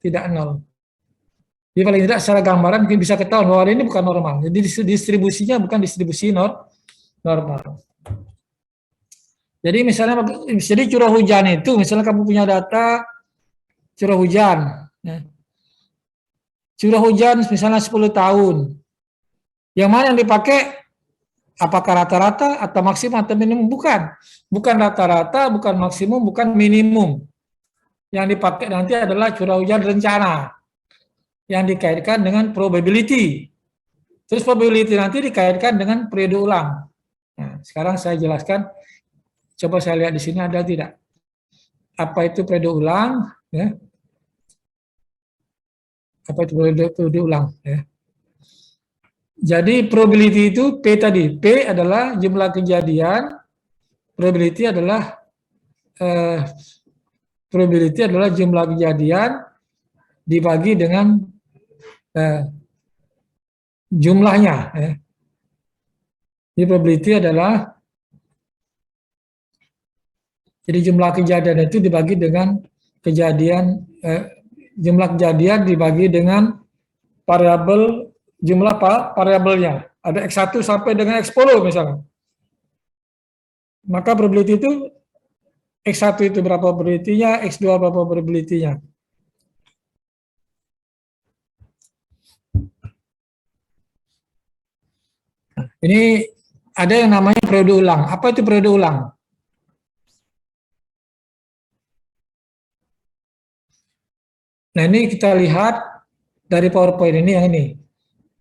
tidak nol. Jadi paling tidak secara gambaran bisa ketahuan bahwa ini bukan normal. Jadi distribusinya bukan distribusi normal. Jadi misalnya, jadi curah hujan itu, misalnya kamu punya data curah hujan. Ya. Curah hujan misalnya 10 tahun. Yang mana yang dipakai? Apakah rata-rata atau maksimum atau minimum? Bukan. Bukan rata-rata, bukan maksimum, bukan minimum. Yang dipakai nanti adalah curah hujan rencana. Yang dikaitkan dengan probability. Terus probability nanti dikaitkan dengan periode ulang. Nah, sekarang saya jelaskan. Coba saya lihat di sini ada tidak. Apa itu periode ulang? Ya. Apa itu periode ulang? Ya. Jadi probability itu P tadi. P adalah jumlah kejadian. Probability adalah jumlah kejadian dibagi dengan jumlahnya. Ya. Jadi probability adalah jumlah kejadian itu dibagi dengan kejadian jumlah kejadian dibagi dengan variabel jumlah variabelnya. Ada X1 sampai dengan X10 misalnya. Maka probability itu X1 itu berapa probability-nya, X2 berapa probability-nya. Ini ada yang namanya periode ulang. Apa itu periode ulang? Nah ini kita lihat dari PowerPoint ini yang ini.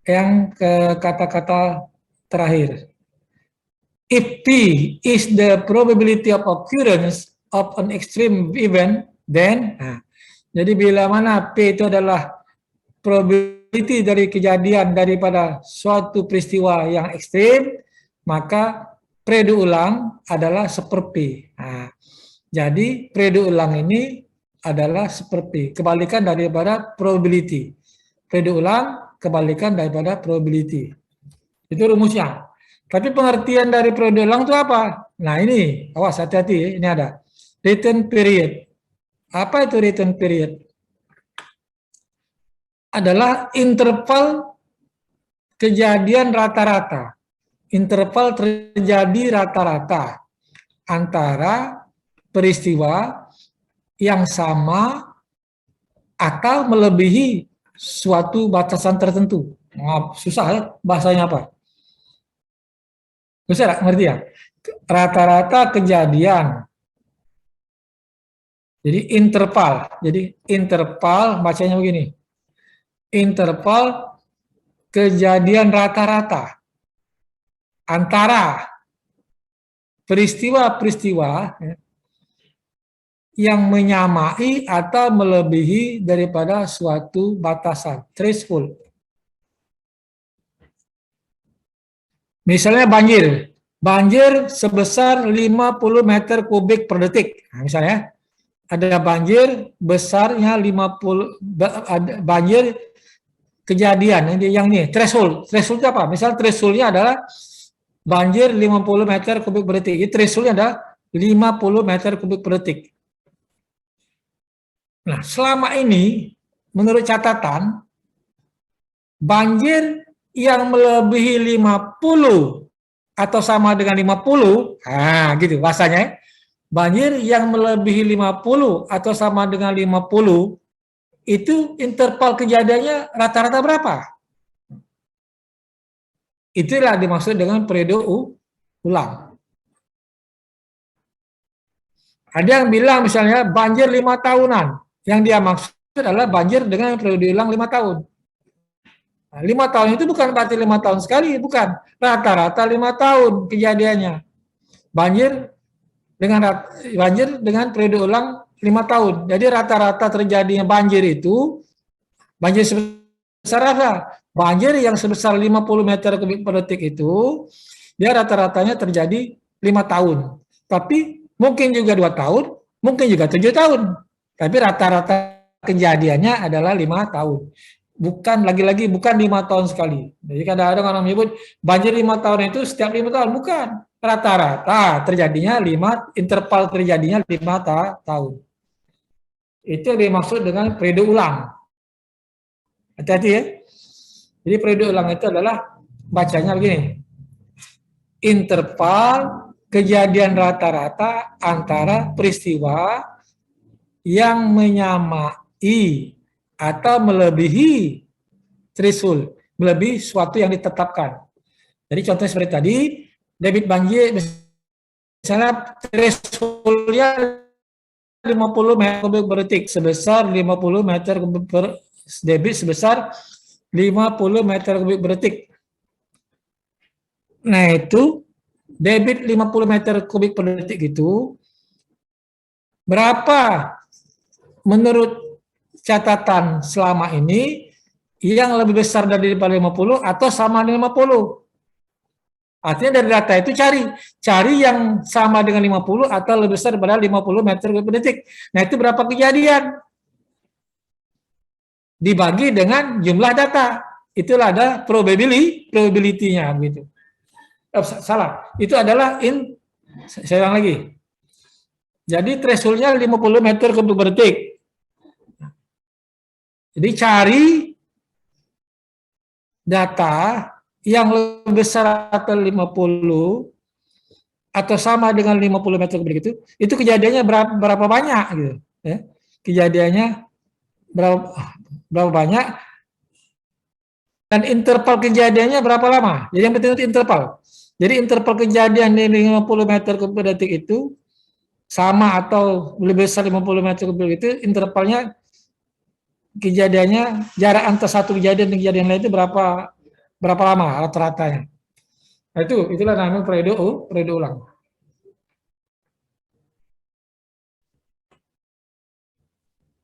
Yang ke kata-kata terakhir. If P is the probability of occurrence of an extreme event, then, jadi bila mana P itu adalah probability dari kejadian daripada suatu peristiwa yang ekstrim, maka periode ulang adalah seperti. Jadi periode ulang ini adalah seperti kebalikan daripada probability. Periode ulang kebalikan daripada probability. Itu rumusnya. Tapi pengertian dari periode ulang itu apa? Nah ini, awas hati-hati, ini ada. Latent period. Apa itu return period? Adalah interval kejadian rata-rata. Interval terjadi rata-rata antara peristiwa yang sama atau melebihi suatu batasan tertentu. Nah, susah ya bahasanya apa? Bisa ngerti ya? Rata-rata kejadian. Jadi interval bacanya begini. Interval kejadian rata-rata antara peristiwa-peristiwa yang menyamai atau melebihi daripada suatu batasan, threshold. Misalnya banjir sebesar 50 meter kubik per detik. Nah, misalnya ada banjir besarnya 50, banjir kejadian yang ini threshold. Thresholdnya apa? Misal thresholdnya adalah banjir 50 meter kubik per detik. Thresholdnya adalah 50 meter kubik per detik. Nah, selama ini menurut catatan banjir yang melebihi 50 atau sama dengan 50, nah gitu bahasanya. Banjir yang melebihi 50 atau sama dengan 50 itu interval kejadiannya rata-rata berapa? Itulah dimaksud dengan periode ulang. Ada yang bilang misalnya banjir 5 tahunan, yang dia maksud adalah banjir dengan periode ulang 5 tahun. Nah, 5 tahun itu bukan berarti 5 tahun sekali, bukan. Rata-rata 5 tahun kejadiannya. Banjir dengan periode ulang 5 tahun. Jadi rata-rata terjadinya banjir itu, banjir sebesar apa? Banjir yang sebesar 50 meter kubik per detik itu, dia rata-ratanya terjadi 5 tahun. Tapi mungkin juga 2 tahun, mungkin juga 7 tahun. Tapi rata-rata kejadiannya adalah 5 tahun. Bukan, lagi-lagi bukan 5 tahun sekali. Jadi kadang-kadang orang menyebut banjir 5 tahun itu setiap 5 tahun. Bukan. Rata-rata terjadinya 5, interval terjadinya 5 tahun. Itu yang dimaksud dengan periode ulang. Hati-hati ya. Jadi periode ulang itu adalah bacanya begini. Interval kejadian rata-rata antara peristiwa yang menyamai atau melebihi threshold, melebihi suatu yang ditetapkan. Jadi contohnya seperti tadi, debit banjir misalnya thresholdnya 50 meter kubik per detik, sebesar 50 meter kubik per debit sebesar 50 meter kubik per detik. Nah itu debit 50 meter kubik per detik itu berapa menurut catatan selama ini yang lebih besar daripada 50 atau sama dengan 50. Artinya dari data itu cari yang sama dengan 50 atau lebih besar daripada 50 meter kubik per detik. Nah itu berapa kejadian? Dibagi dengan jumlah data. Itulah ada probability-nya gitu. Salah. Itu adalah saya ulang lagi. Jadi threshold-nya 50 meter kubik per detik. Jadi cari data yang lebih besar atau 50 atau sama dengan 50 meter kubik itu kejadiannya berapa banyak gitu ya. Kejadiannya berapa banyak dan interval kejadiannya berapa lama. Jadi yang penting itu interval. Jadi interval kejadian di 50 meter kubik per detik itu sama atau lebih besar 50 meter kubik itu intervalnya kejadiannya jarak antara satu kejadian dan kejadian lain itu berapa lama rata-ratanya. Nah, itulah namanya periode ulang.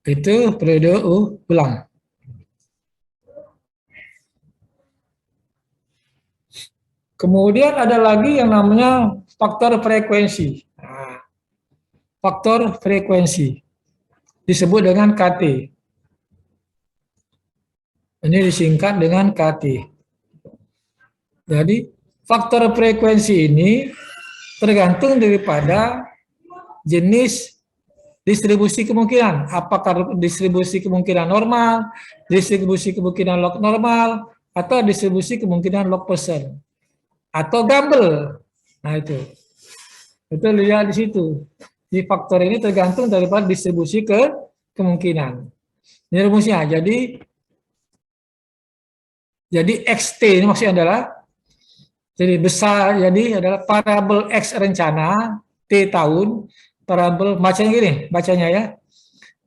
Itu periode ulang. Kemudian ada lagi yang namanya faktor frekuensi. Nah, faktor frekuensi disebut dengan KT. Ini disingkat dengan KT. Jadi faktor frekuensi ini tergantung daripada jenis distribusi kemungkinan. Apakah distribusi kemungkinan normal, distribusi kemungkinan log normal, atau distribusi kemungkinan log persen, atau gamble. Nah itu lihat di situ. Di faktor ini tergantung daripada distribusi kemungkinan. Ini rumusnya. Jadi XT ini maksudnya adalah jadi besar, jadi adalah variabel X rencana T tahun, variabel bacanya ya.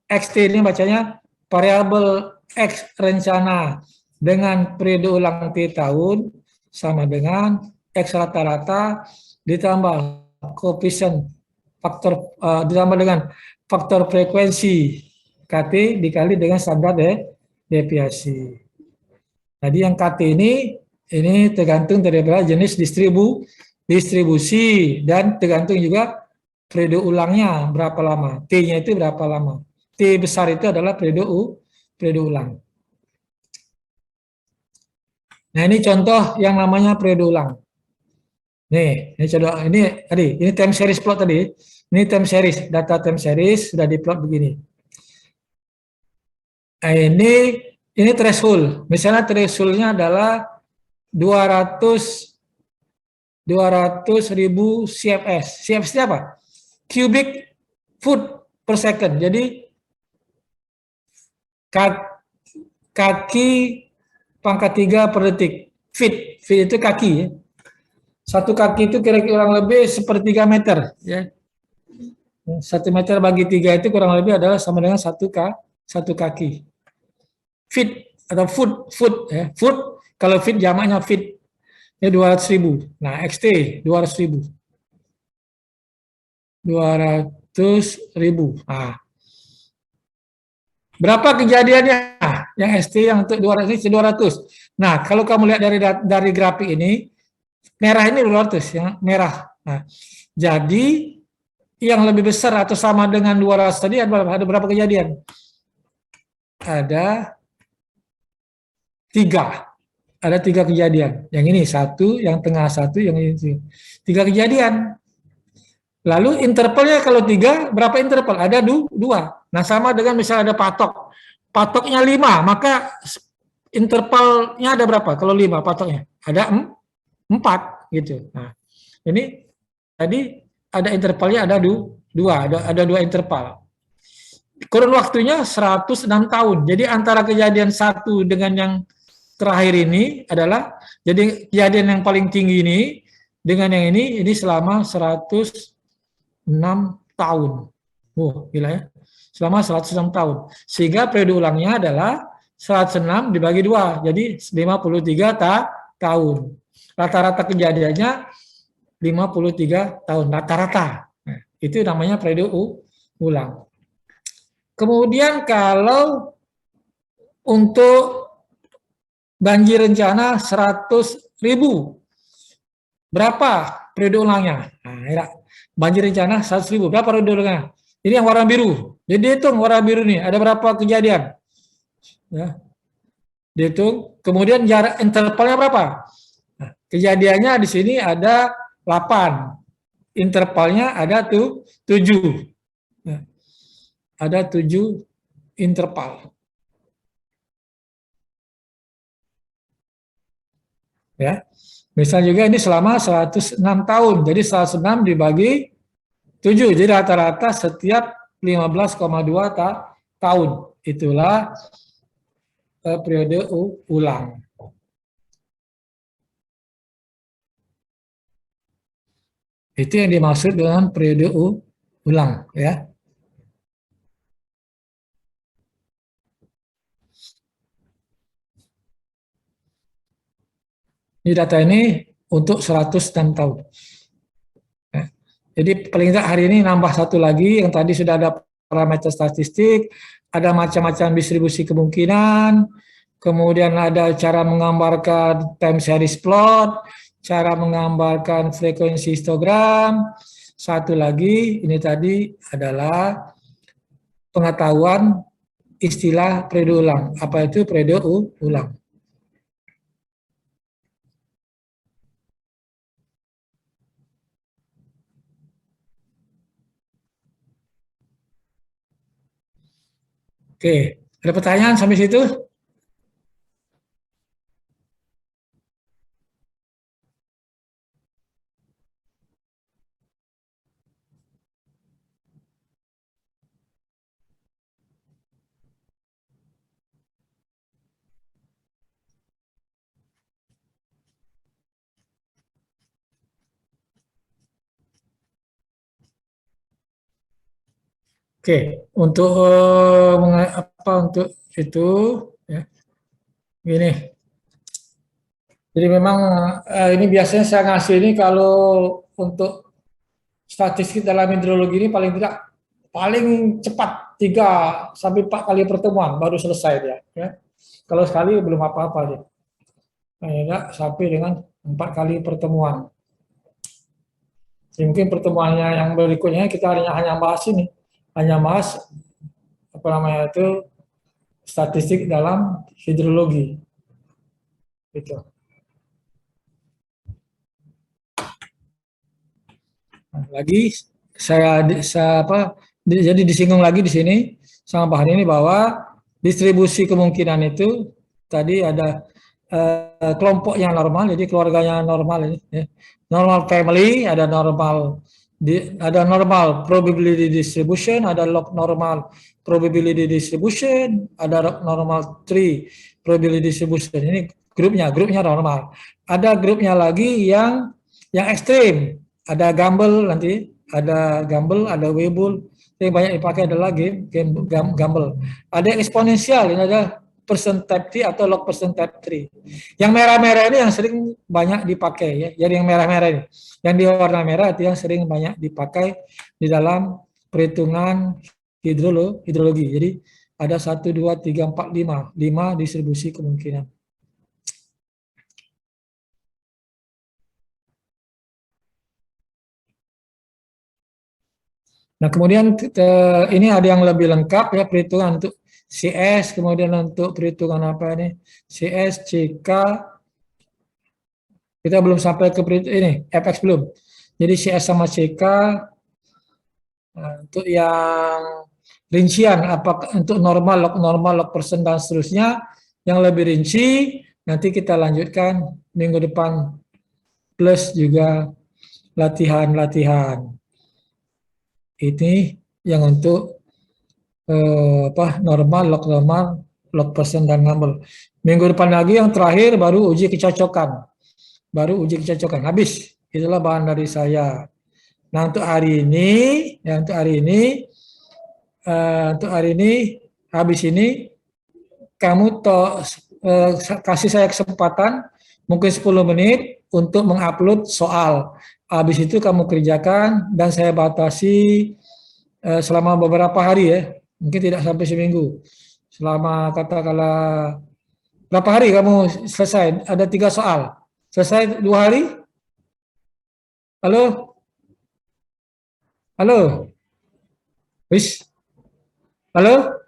XT ini bacanya variabel X rencana dengan periode ulang T tahun sama dengan X rata-rata ditambah koefisien faktor ditambah dengan faktor frekuensi KT dikali dengan standar deviasi. Jadi yang KT ini tergantung daripada jenis distribusi dan tergantung juga periode ulangnya berapa lama. T-nya itu berapa lama. T besar itu adalah periode ulang. Nah, ini contoh yang namanya periode ulang. Nih, ini contoh ini time series plot tadi. Ini time series, data time series sudah diplot begini. Nah, ini threshold. Misalnya thresholdnya adalah 200.000 CFS. CFS itu apa? Cubic foot per second. Jadi kaki pangkat 3 per detik. Feet itu kaki ya. Satu kaki itu kira-kira kurang lebih 1/3 meter ya. 1 meter bagi 3 itu kurang lebih adalah sama dengan satu kaki. Feet atau foot ya. Foot kalau feet jamaknya feet ya 200.000. Nah, XT 200.000. 200.000. Nah, berapa kejadiannya? Yang ST yang untuk 200 ini 200. Nah, kalau kamu lihat dari grafik ini, merah ini 200 ya, merah. Nah, jadi yang lebih besar atau sama dengan 200 tadi ada berapa kejadian? Ada 3. Ada 3 kejadian. Yang ini 1, yang tengah 1, yang ini 3 kejadian. Lalu intervalnya kalau 3, berapa interval? Ada 2. Nah, sama dengan misalnya ada patok. Patoknya 5, maka intervalnya ada berapa? Kalau 5 patoknya? Ada 4 gitu. Nah, ini tadi ada intervalnya ada 2, ada 2 interval. Kurun waktunya 106 tahun. Jadi antara kejadian 1 dengan yang terakhir ini adalah jadi kejadian yang paling tinggi ini dengan yang ini selama 106 tahun. Gila ya. Selama 106 tahun. Sehingga periode ulangnya adalah 106 dibagi 2. Jadi 53 tahun. Rata-rata kejadiannya 53 tahun. Rata-rata. Nah, itu namanya periode ulang. Kemudian kalau untuk banjir rencana 100.000. Berapa periode ulangnya? Nah, banjir rencana 100.000. Berapa periode ulangnya? Ini yang warna biru. Jadi hitung warna biru nih, ada berapa kejadian? Ya. Dihitung. Kemudian jarak intervalnya berapa? Nah, kejadiannya di sini ada 8. Intervalnya ada 7. Ya. Ada 7 interval. Ya. Misal juga ini selama 106 tahun. Jadi 106 dibagi 7. Jadi rata-rata setiap 15,2 tahun. Itulah periode ulang. Itu yang dimaksud dengan periode ulang, ya. Ini data ini untuk 106 tahun. Ya. Jadi paling tidak hari ini nambah satu lagi, yang tadi sudah ada parameter statistik, ada macam-macam distribusi kemungkinan, kemudian ada cara menggambarkan time series plot, cara menggambarkan frekuensi histogram. Satu lagi, ini tadi adalah pengetahuan istilah periode ulang. Apa itu periode ulang? Oke, ada pertanyaan sampai situ? Oke, untuk untuk itu ya. Gini. Jadi memang ini biasanya saya ngasih ini kalau untuk statistik dalam hidrologi ini paling cepat 3 sampai 4 kali pertemuan baru selesai dia. Ya. Kalau sekali belum apa-apa dia. Enggak sampai dengan 4 kali pertemuan. Jadi mungkin pertemuannya yang berikutnya kita hanya bahas ini, hanya bahas apa namanya itu statistik dalam hidrologi. Gitu. Nah, lagi jadi disinggung lagi di sini sama Pak Hari ini bahwa distribusi kemungkinan itu tadi ada kelompok yang normal, jadi keluarganya normal, ya. Normal family, ada normal probability distribution, ada log normal probability distribution, ada log normal tree probability distribution. Ini grupnya normal. Ada grupnya lagi yang ekstrim. Ada Gumbel nanti, ada Weibull. Yang banyak dipakai adalah Gumbel. Ada yang eksponensial, ini ada percent type tree atau log percent type tree. Yang merah-merah ini yang sering banyak dipakai ya. Jadi yang merah-merah ini, yang di warna merah itu yang sering banyak dipakai di dalam perhitungan hidrologi. Jadi ada 1, 2, 3, 4, 5 distribusi kemungkinan. Nah, kemudian ini ada yang lebih lengkap ya, perhitungan untuk CS, kemudian untuk perhitungan apa ini? CS, CK. Kita belum sampai ke ini, FX belum. Jadi CS sama CK untuk yang rincian apakah untuk normal, log persen dan seterusnya yang lebih rinci nanti kita lanjutkan minggu depan plus juga latihan-latihan. Ini yang untuk normal, log persen dan Gumbel. Minggu depan lagi yang terakhir baru uji kecocokan. Habis. Itulah bahan dari saya. Nah, untuk hari ini habis ini kamu kasih saya kesempatan mungkin 10 menit untuk mengupload soal. Habis itu kamu kerjakan dan saya batasi selama beberapa hari ya, mungkin tidak sampai seminggu. Selama katakanlah berapa hari kamu selesai? Ada 3 soal. Selesai 2 hari? Halo? Wis? Halo?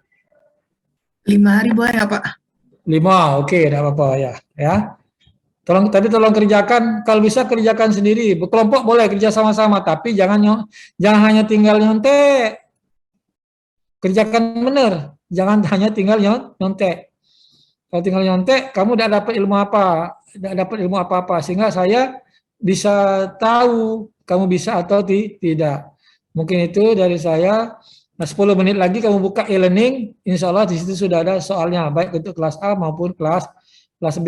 5 hari boleh nggak, Pak? 5, oke, tidak apa-apa ya. Tolong kerjakan, kalau bisa kerjakan sendiri. Berkelompok boleh kerja sama-sama, tapi jangan hanya tinggal nyontek. Kerjakan benar, jangan hanya tinggal nyontek. Kalau tinggal nyontek, kamu tidak dapat ilmu apa-apa, sehingga saya bisa tahu kamu bisa atau tidak. Mungkin itu dari saya. Nah, 10 menit lagi kamu buka e-learning, insya Allah di situ sudah ada soalnya, baik untuk kelas A maupun kelas B.